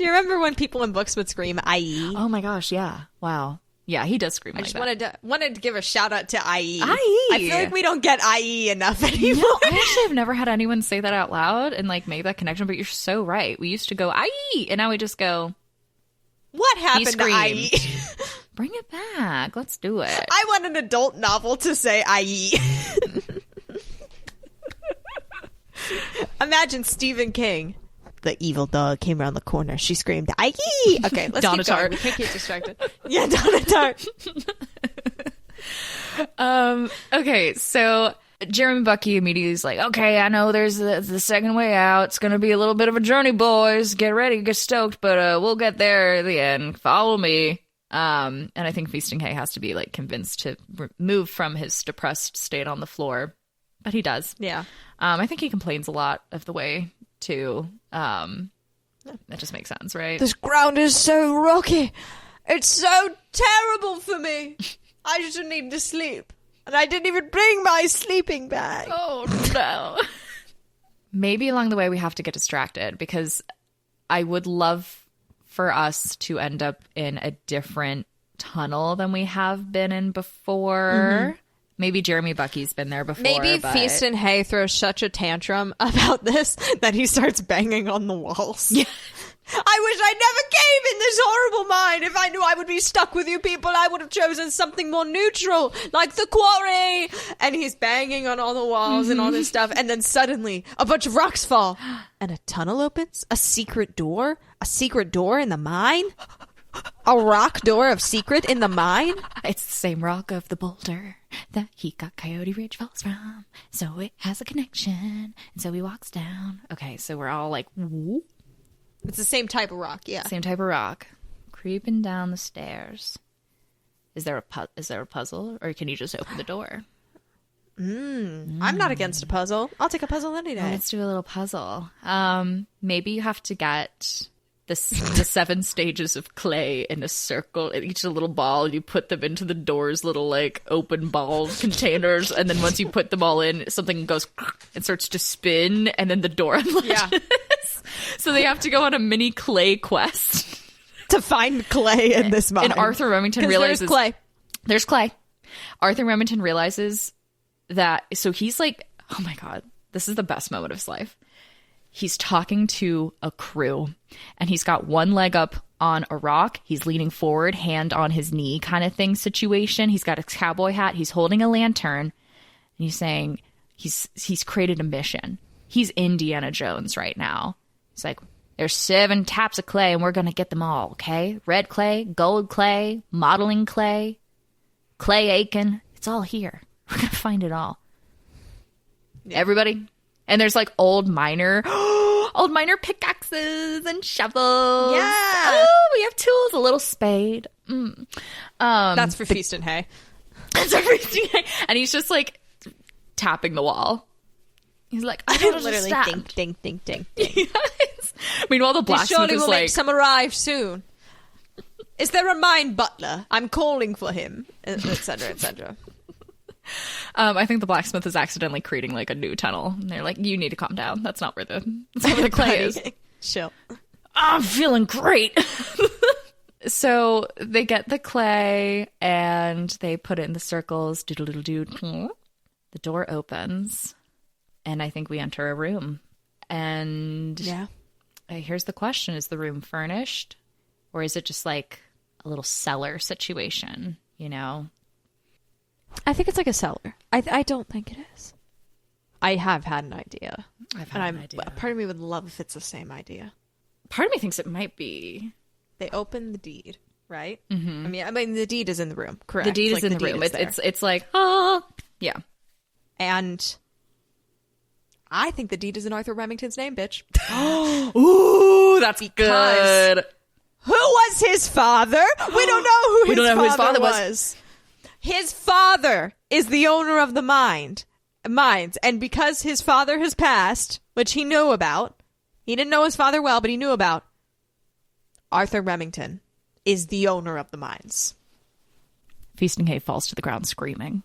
you remember when people in books would scream, IE? Oh my gosh, yeah. Wow. Yeah, he does scream I like just that. wanted to give a shout out to IE. IE. I feel like we don't get IE enough anymore. No, I actually have never had anyone say that out loud and like make that connection, but you're so right. We used to go IE, and now we just go, what happened to IE? Bring it back. Let's do it. I want an adult novel to say IE. Imagine Stephen King. The evil dog came around the corner. She screamed, "Aye!" Okay, let's keep going. We can't get distracted. Yeah, Donna Tart. Okay, so Jeremy Bucky immediately is like, okay, I know there's the second way out. It's going to be a little bit of a journey, boys. Get ready, get stoked, but we'll get there at the end. Follow me. And I think Feastinghay has to be like convinced to move from his depressed state on the floor. But he does. Yeah. I think he complains a lot of the way, too. That just makes sense, right? This ground is so rocky. It's so terrible for me. I just need to sleep. And I didn't even bring my sleeping bag. Oh, no. Maybe along the way we have to get distracted, because I would love for us to end up in a different tunnel than we have been in before. Mm-hmm. Maybe Jeremy Bucky's been there before. Maybe Feastinghay throws such a tantrum about this that he starts banging on the walls. Yeah. I wish I never came in this horrible mine. If I knew I would be stuck with you people, I would have chosen something more neutral, like the quarry. And he's banging on all the walls and all this stuff. And then suddenly, a bunch of rocks fall. And a tunnel opens? A secret door? A secret door in the mine? A rock door of secret in the mine? It's the same rock of the boulder that he got Coyote Ridge Falls from. So it has a connection. And so he walks down. Okay, so we're all like, whoop. It's the same type of rock, yeah. Same type of rock. Creeping down the stairs. Is there a puzzle? Or can you just open the door? I'm not against a puzzle. I'll take a puzzle any day. Let's do a little puzzle. Maybe you have to get the 7 stages of clay in a circle, each a little ball. You put them into the door's little like open ball containers, and then once you put them all in, something goes and starts to spin, and then the door unlatches. Yeah. So they have to go on a mini clay quest to find clay in this mine. And Arthur Remington realizes there's clay. Arthur Remington realizes that. So he's like, oh my god, this is the best moment of his life. He's talking to a crew, and he's got one leg up on a rock. He's leaning forward, hand on his knee kind of thing situation. He's got a cowboy hat. He's holding a lantern, and he's saying he's created a mission. He's Indiana Jones right now. It's like, there's 7 taps of clay, and we're going to get them all, okay? Red clay, gold clay, modeling clay, clay Aiken. It's all here. We're going to find it all. Yeah. Everybody. And there's like old miner pickaxes and shovels. Yeah. Oh, we have tools, a little spade. That's for Feastinghay. That's for Feastinghay. And he's just like tapping the wall. He's like, I don't literally understand. Ding, ding, ding, ding, ding. Yes. Meanwhile, the blacksmith surely is will like, make some arrive soon. Is there a mine butler? I'm calling for him, etc., etc. I think the blacksmith is accidentally creating like a new tunnel, and they're like, "You need to calm down. That's not where the clay is." Chill. I'm feeling great. So they get the clay and they put it in the circles. Doodle-doodle-doo. The door opens. And I think we enter a room. And yeah, here's the question. Is the room furnished? Or is it just like a little cellar situation, you know? I think it's like a cellar. I don't think it is. I have had an idea. Part of me would love if it's the same idea. Part of me thinks it might be. They open the deed, right? Mm-hmm. I mean, the deed is in the room, correct? The deed is in the room. It's like, oh, yeah. And I think the deed is in Arthur Remington's name, bitch. Ooh, that's good. Who was his father? We don't know who his father was. His father is the owner of the mines. And because his father has passed, which he knew about, he didn't know his father well, but he knew about, Arthur Remington is the owner of the mines. Feastinghay falls to the ground screaming.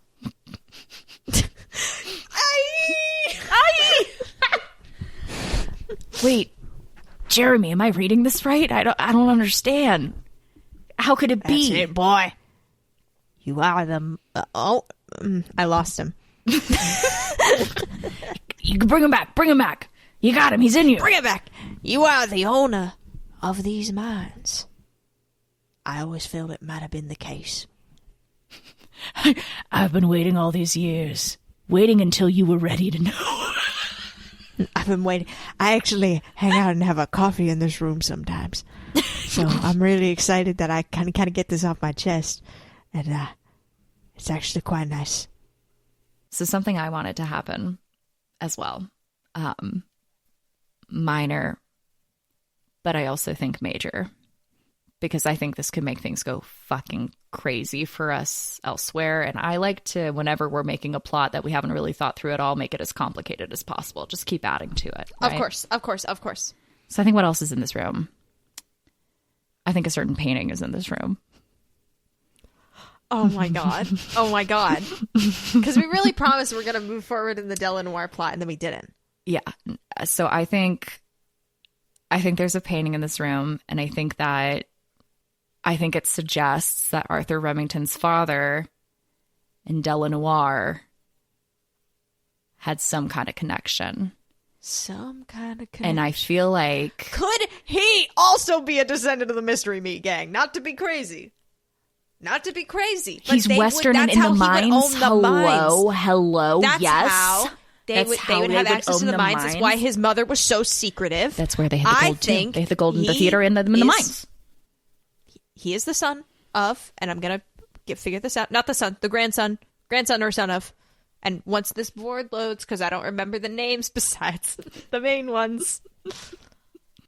Wait, Jeremy, am I reading this right? I don't understand. How could it be? That's it, boy. You are the... I lost him. You can bring him back. Bring him back. You got him. He's in you. Bring him back. You are the owner of these mines. I always felt it might have been the case. I've been waiting all these years. Waiting until you were ready to know. I've been waiting. I actually hang out and have a coffee in this room sometimes. So I'm really excited that I can kind of get this off my chest. And it's actually quite nice. So something I wanted to happen as well. Minor, but I also think major, because I think this could make things go fucking crazy for us elsewhere. And I like to, whenever we're making a plot that we haven't really thought through at all, make it as complicated as possible. Just keep adding to it. Right? Of course. So I think what else is in this room? I think a certain painting is in this room. Oh my god. Because we really promised we're going to move forward in the Delanoir plot, and then we didn't. Yeah. So I think there's a painting in this room, and I think it suggests that Arthur Remington's father and Delanoir had some kind of connection. And I feel like... Could he also be a descendant of the Mystery Meat Gang? Not to be crazy. But he's Western and in the mines. Hello. That's yes. How they would have access to the mines. That's why his mother was so secretive. That's where they had the gold too. They had the gold in the theater in the mines. He is the son of, and I'm going to figure this out, not the son, the grandson or son of. And once this board loads, because I don't remember the names besides the main ones,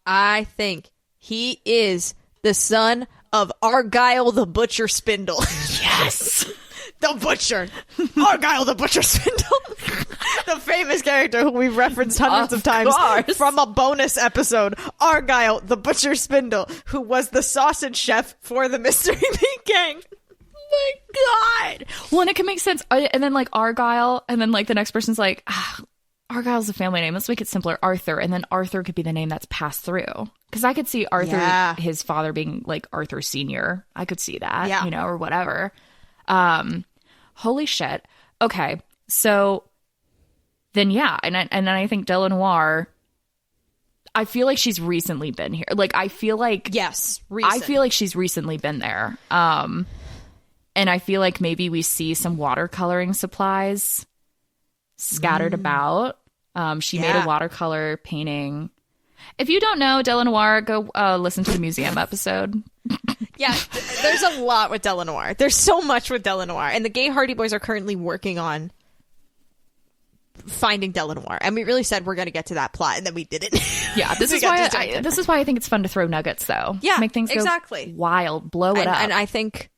I think he is the son of Argyle the Butcher Spindle. Yes! The Butcher. Argyle the Butcher Spindle. The famous character who we've referenced hundreds of times from a bonus episode. Argyle the Butcher Spindle, who was the sausage chef for the Mystery Meat Gang. My god. Well, and it can make sense. And then like Argyle, and then like the next person's like, Argyle's a family name, let's make it simpler, Arthur. And then Arthur could be the name that's passed through, because I could see Arthur, his father being like Arthur Senior. I could see that, or whatever. Holy shit. Okay, so then and then I think Delanoir, I feel like she's recently been here. Like I feel like I feel like she's recently been there. And I feel like maybe we see some watercoloring supplies scattered about. She made a watercolor painting. If you don't know Delanoir, go listen to the museum episode. Yeah, there's a lot with Delanoir. There's so much with Delanoir. And the Gay Hardy Boys are currently working on finding Delanoir. And we really said we're going to get to that plot, and then we didn't. Yeah, this is why I think it's fun to throw nuggets, though. Yeah, make things go wild, blow it up. And I think...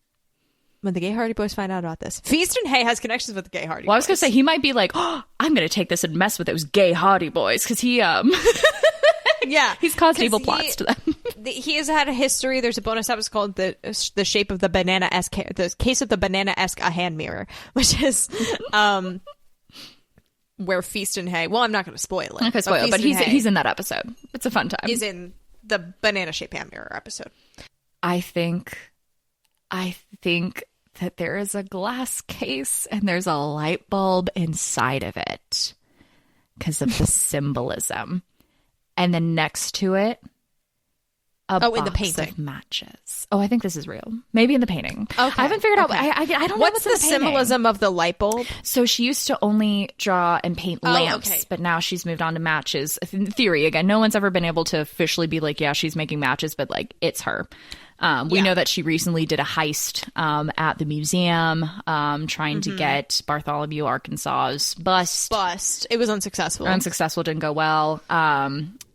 when the Gay Hardy Boys find out about this, Feastinghay has connections with the Gay Hardy Boys. Well, I was going to say, he might be like, I'm going to take this and mess with those Gay Hardy Boys, because he, he's caused evil plots to them. He has had a history. There's a bonus episode called the shape of the banana-esque, the case of the banana-esque a hand mirror, which is, where Feastinghay, well, I'm not going to spoil it. I'm not going to spoil it, but he's in that episode. It's a fun time. He's in the banana-shaped hand mirror episode. I think that there is a glass case and there's a light bulb inside of it because of the symbolism. And then next to it, a box in the painting of matches. Oh, I think this is real. Maybe in the painting. Okay. I haven't figured out. I don't know what's the symbolism of the light bulb. So she used to only draw and paint lamps, but now she's moved on to matches. In theory, again, no one's ever been able to officially be like, yeah, she's making matches, but like it's her. We know that she recently did a heist at the museum, trying to get Bartholomew Arkansas's bust. It was unsuccessful. Didn't go well.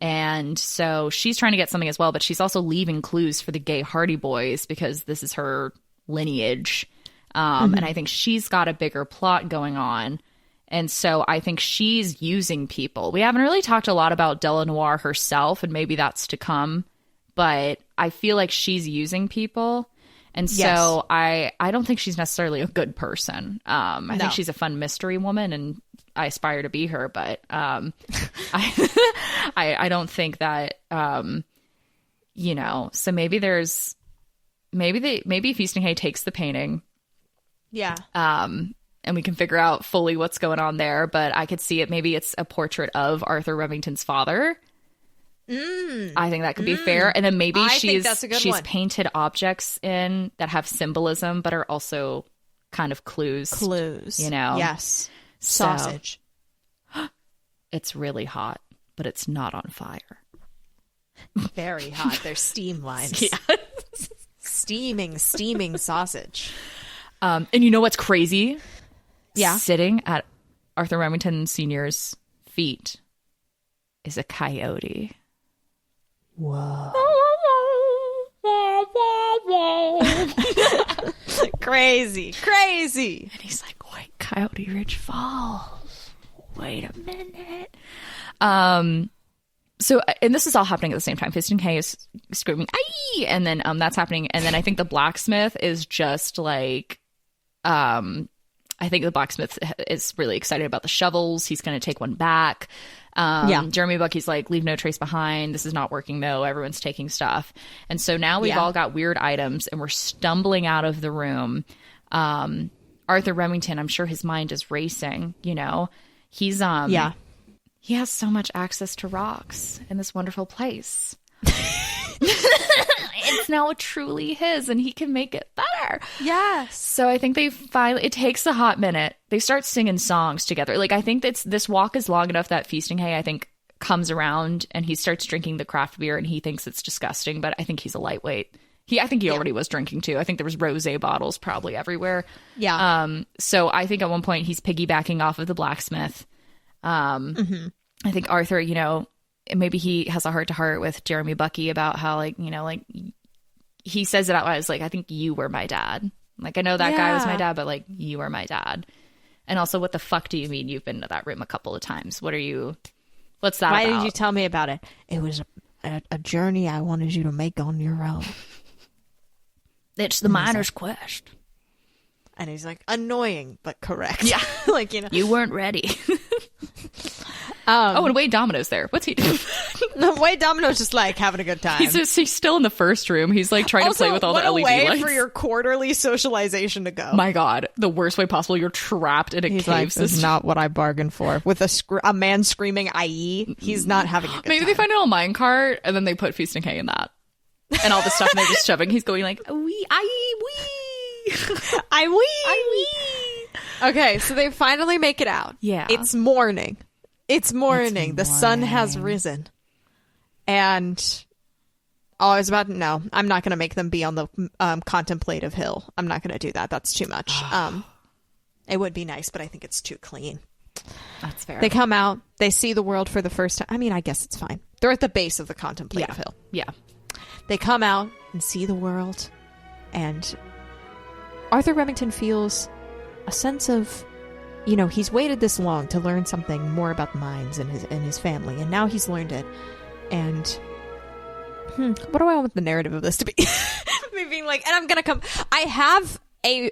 And so she's trying to get something as well, but she's also leaving clues for the Gay Hardy Boys because this is her lineage. And I think she's got a bigger plot going on. And so I think she's using people. We haven't really talked a lot about Delanoir herself, and maybe that's to come. But I feel like she's using people. And so I don't think she's necessarily a good person. I think she's a fun mystery woman, and I aspire to be her. But I don't think that, so maybe maybe Feastinghay takes the painting. Yeah. And we can figure out fully what's going on there. But I could see it. Maybe it's a portrait of Arthur Remington's father. I think that could be fair. And then maybe she's painted objects in that have symbolism but are also kind of clues. Yes. Sausage. It's really hot, but it's not on fire. Very hot. There's steam lines. Yeah. Steaming sausage. And you know what's crazy? Yeah. Sitting at Arthur Remington Sr.'s feet is a coyote. Whoa. Crazy. And he's like, White Coyote Ridge Falls. Wait a minute. So, and this is all happening at the same time. Feastinghay is screaming, "Aye!" And then that's happening. And then I think the blacksmith is just like, I think the blacksmith is really excited about the shovels. He's going to take one back. Jeremy Bucky's like, leave no trace behind. This is not working though. Everyone's taking stuff. And so now we've all got weird items and we're stumbling out of the room. Arthur Remington, I'm sure his mind is racing, you know, he's, he has so much access to rocks in this wonderful place. It's now truly his and he can make it better. Yes. So I think they finally, it takes a hot minute. They start singing songs together. Like, I think this walk is long enough that Feastinghay, I think, comes around and he starts drinking the craft beer and he thinks it's disgusting, but I think he's a lightweight. I think he already was drinking too. I think there was rosé bottles probably everywhere. Yeah. So I think at one point he's piggybacking off of the blacksmith. I think Arthur, you know, maybe he has a heart-to-heart with Jeremy Bucky about how, like, you know, like, he says it out loud. It's like, I think you were my dad. Like, I know that guy was my dad, but, like, you were my dad. And also, what the fuck do you mean you've been to that room a couple of times? What's that Why about? did you tell me about it? It was a journey I wanted you to make on your own. It's the miner's quest. And he's like, annoying, but correct. Yeah. Like, you know. You weren't ready. And Wade Domino's there. What's he doing? Wade Domino's just like having a good time. He's still in the first room. He's like trying to play with all the LED way lights. For your quarterly socialization to go. My God, the worst way possible. You're trapped in a cave like, system. This is not what I bargained for. With a man screaming "IE," he's not having a good Maybe time. they find an old minecart and then they put Feastinghay in that, and all the stuff and they're just shoving. He's going like, "Wee, wee, wee." Okay, so they finally make it out. Yeah, it's morning. The sun has risen. And I was about to, no, I'm not going to make them be on the contemplative hill. I'm not going to do that. That's too much. It would be nice, but I think it's too clean. That's fair. They come out. They see the world for the first time. I mean, I guess it's fine. They're at the base of the contemplative hill. Yeah. They come out and see the world. And Arthur Remington feels a sense of, you know, he's waited this long to learn something more about the mines and his family, and now he's learned it. And what do I want the narrative of this to be? Me being like, and I'm gonna come. I have a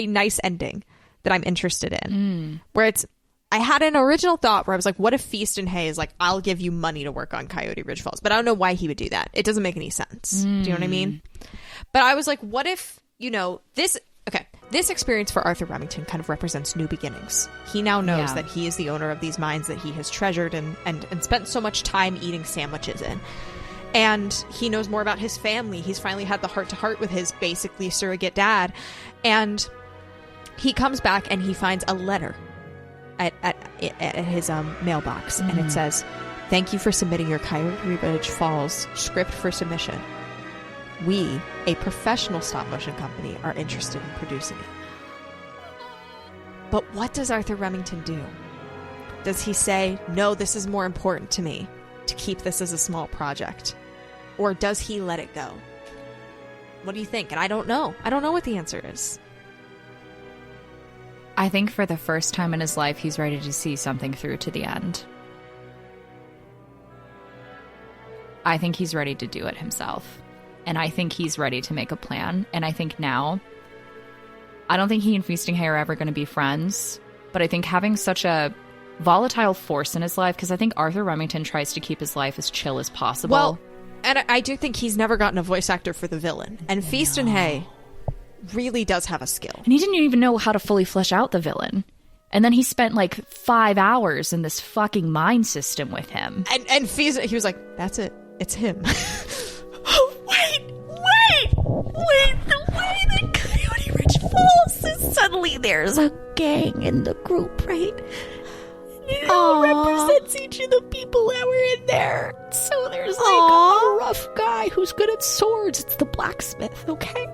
nice ending that I'm interested in, where it's. I had an original thought where I was like, what if Feastinghay is like, I'll give you money to work on Coyote Ridge Falls, but I don't know why he would do that. It doesn't make any sense. Do you know what I mean? But I was like, what if, you know, this experience for Arthur Remington kind of represents new beginnings. He now knows that he is the owner of these mines that he has treasured and spent so much time eating sandwiches in. And he knows more about his family. He's finally had the heart-to-heart with his basically surrogate dad. And he comes back and he finds a letter at his mailbox. And it says, "Thank you for submitting your Coyote Ridge Falls script for submission. We, a professional stop-motion company, are interested in producing it." But what does Arthur Remington do? Does he say, no, this is more important to me, to keep this as a small project? Or does he let it go? What do you think? And I don't know. I don't know what the answer is. I think for the first time in his life, he's ready to see something through to the end. I think he's ready to do it himself. And I think he's ready to make a plan. And I think now, I don't think he and Feastinghay are ever going to be friends. But I think having such a volatile force in his life, because I think Arthur Remington tries to keep his life as chill as possible. Well, and I do think he's never gotten a voice actor for the villain. And Feastinghay really does have a skill. And he didn't even know how to fully flesh out the villain. And then he spent like 5 hours in this fucking mine system with him. And Feastinghay, he was like, that's it. It's him. Wait, the way that Coyote Ridge Falls is suddenly there's a gang in the group, right? It all represents each of the people that were in there. So there's like a rough guy who's good at swords. It's the blacksmith, okay?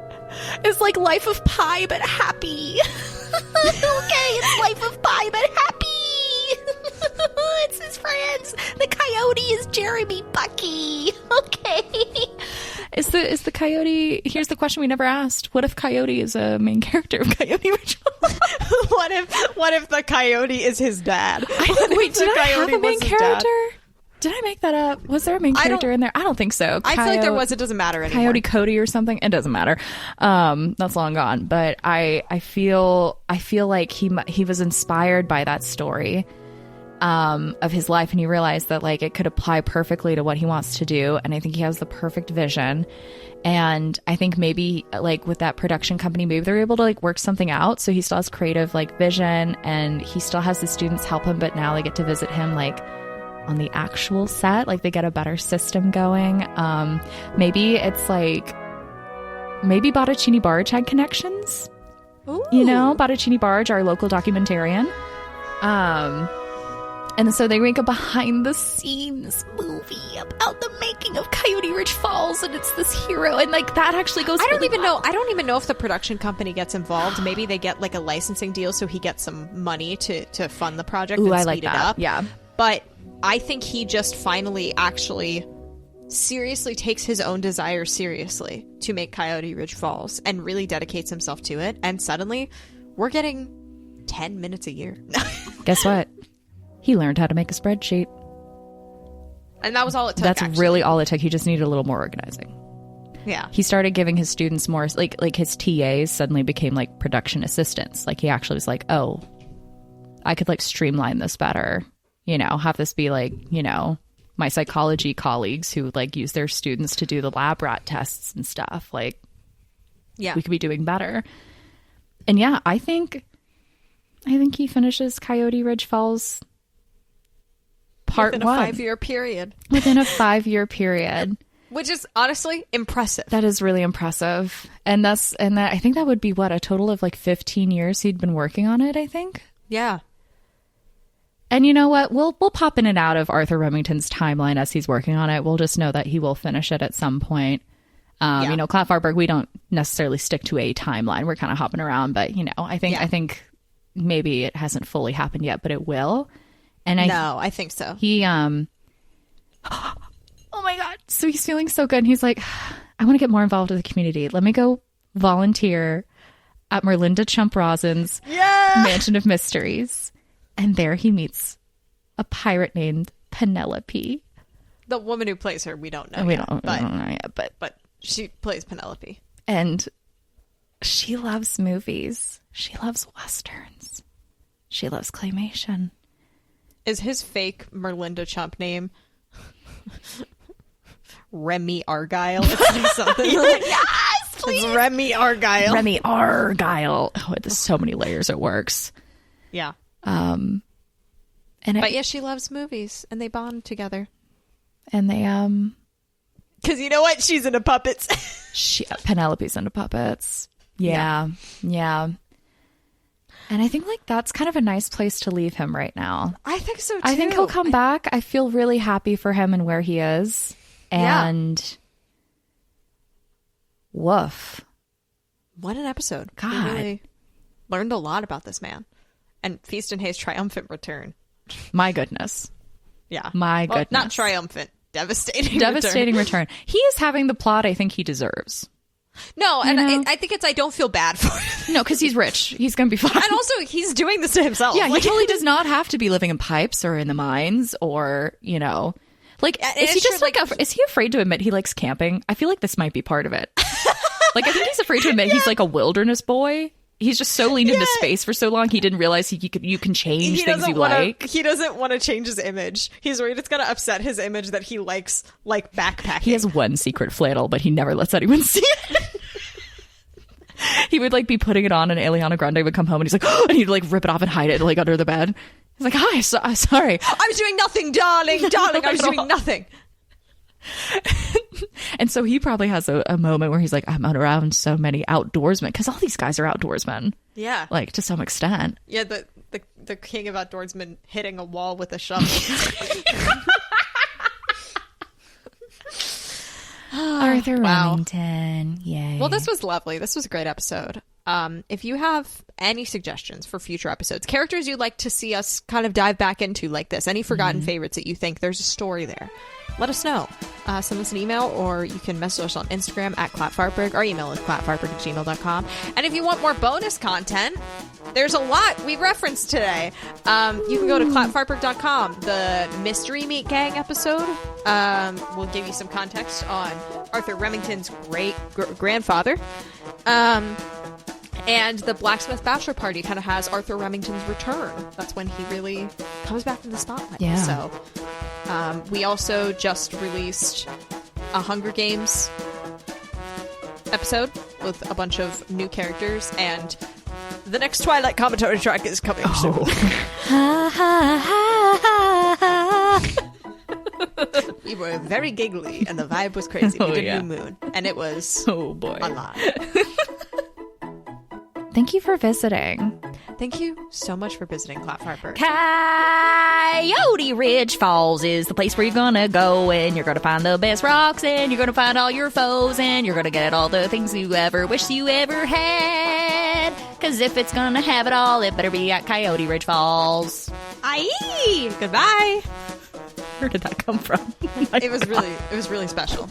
It's like Life of Pi, but happy. Okay, it's Life of Pi, but happy. friends. The coyote is Jeremy Bucky. Okay. Is the coyote... Here's the question we never asked. What if Coyote is a main character of Coyote Ritual? What if the coyote is his dad? Wait, did I have a main character? Did I make that up? Was there a main character in there? I don't think so. I feel like there was. It doesn't matter anymore. Coyote Cody or something. It doesn't matter. That's long gone. But I feel like he was inspired by that story of his life, and he realized that like it could apply perfectly to what he wants to do. And I think he has the perfect vision. And I think maybe like with that production company, maybe they're able to like work something out. So he still has creative like vision, and he still has the students help him. But now they get to visit him like on the actual set, like they get a better system going. Maybe it's like, maybe Botticini Barge had connections. Ooh. You know, Botticini Barge, our local documentarian. And so they make a behind the scenes movie about the making of Coyote Ridge Falls, and it's this hero, and like that actually goes. I don't even know if the production company gets involved. Maybe they get like a licensing deal, so he gets some money to fund the project. Ooh, and I speed like it that. up. Yeah, but I think he just finally actually seriously takes his own desire seriously to make Coyote Ridge Falls and really dedicates himself to it. And suddenly, we're getting 10 minutes a year. Guess what? He learned how to make a spreadsheet. And that was all it took. That's actually. really all it took. He just needed a little more organizing. Yeah. He started giving his students more, like his TAs suddenly became like production assistants. Like he actually was like, oh, I could like streamline this better. You know, have this be like, you know, my psychology colleagues who like use their students to do the lab rat tests and stuff. Like, yeah, we could be doing better. And yeah, I think he finishes Coyote Ridge Falls part within one. A 5-year period. Within a 5-year period. Which is honestly impressive. That is really impressive. And I think that would be what, a total of like 15 years he'd been working on it, I think. Yeah. And you know what? We'll pop in and out of Arthur Remington's timeline as he's working on it. We'll just know that he will finish it at some point. You know, Clatfartburg, we don't necessarily stick to a timeline. We're kind of hopping around, but you know, I think maybe it hasn't fully happened yet, but it will. And I think so. He oh my God. So he's feeling so good. And he's like, I want to get more involved with the community. Let me go volunteer at Merlinda Chump Rosin's Mansion of Mysteries. And there he meets a pirate named Penelope. The woman who plays her, we don't know. We don't know yet, but she plays Penelope. And she loves movies. She loves Westerns. She loves claymation. Is his fake Merlinda Chump name Remy Argyle? It's something like, yes, please. It's Remy Argyle. Remy Argyle. Oh, there's so many layers it works. Yeah. But yeah, she loves movies, and they bond together. And they because you know what? She's into puppets. Penelope's into puppets. Yeah. And I think like that's kind of a nice place to leave him right now. I think so too. I think he'll come back. I feel really happy for him and where he is. And woof. What an episode. God. We really learned a lot about this man. And Feastinghay's triumphant return. My goodness. Yeah. My goodness. Not triumphant. Devastating return. He is having the plot I think he deserves. No, and I think I don't feel bad for him. No, because he's rich. He's going to be fine. And also, he's doing this to himself. Yeah, he totally does not have to be living in pipes or in the mines or, you know. Like, is he just is he afraid to admit he likes camping? I feel like this might be part of it. Like, I think he's afraid to admit he's like a wilderness boy. He's just so leaned into space for so long, he didn't realize you can change things you like. He doesn't want to change his image. He's worried it's going to upset his image that he likes, like, backpacking. He has one secret flannel, but he never lets anyone see it. He would, like, be putting it on, and Eliana Grande would come home, and he's like, oh, and he'd, like, rip it off and hide it, like, under the bed. He's like, hi, sorry. I was doing nothing, darling, I was doing nothing. And so he probably has a moment where he's like, I'm around so many outdoorsmen, because all these guys are outdoorsmen. Yeah. Like, to some extent. Yeah, the king of outdoorsmen hitting a wall with a shovel. Arthur Wow. Remington. Yay. Well, this was lovely. This was a great episode. If you have any suggestions for future episodes, characters you'd like to see us kind of dive back into like this, any forgotten favorites that you think there's a story there, let us know. Send us an email, or you can message us on Instagram at Clatfartburg. Our email is clatfartburg@gmail.com. And if you want more bonus content, there's a lot we referenced today. You can go to clatfartburg.com. The Mystery Meat Gang episode will give you some context on Arthur Remington's great-grandfather. And the Blacksmith Bachelor Party kind of has Arthur Remington's return. That's when he really comes back in the spotlight. Yeah. So we also just released a Hunger Games episode with a bunch of new characters, and the next Twilight commentary track is coming soon. We were very giggly, and the vibe was crazy. We did New Moon, and it was a lot. Thank you for visiting. Thank you so much for visiting Clatfartburg. Coyote Ridge Falls is the place where you're gonna go, and you're gonna find the best rocks, and you're gonna find all your foes, and you're gonna get all the things you ever wish you ever had. Cause if it's gonna have it all, it better be at Coyote Ridge Falls. Aye! Goodbye! Where did that come from? It was really special.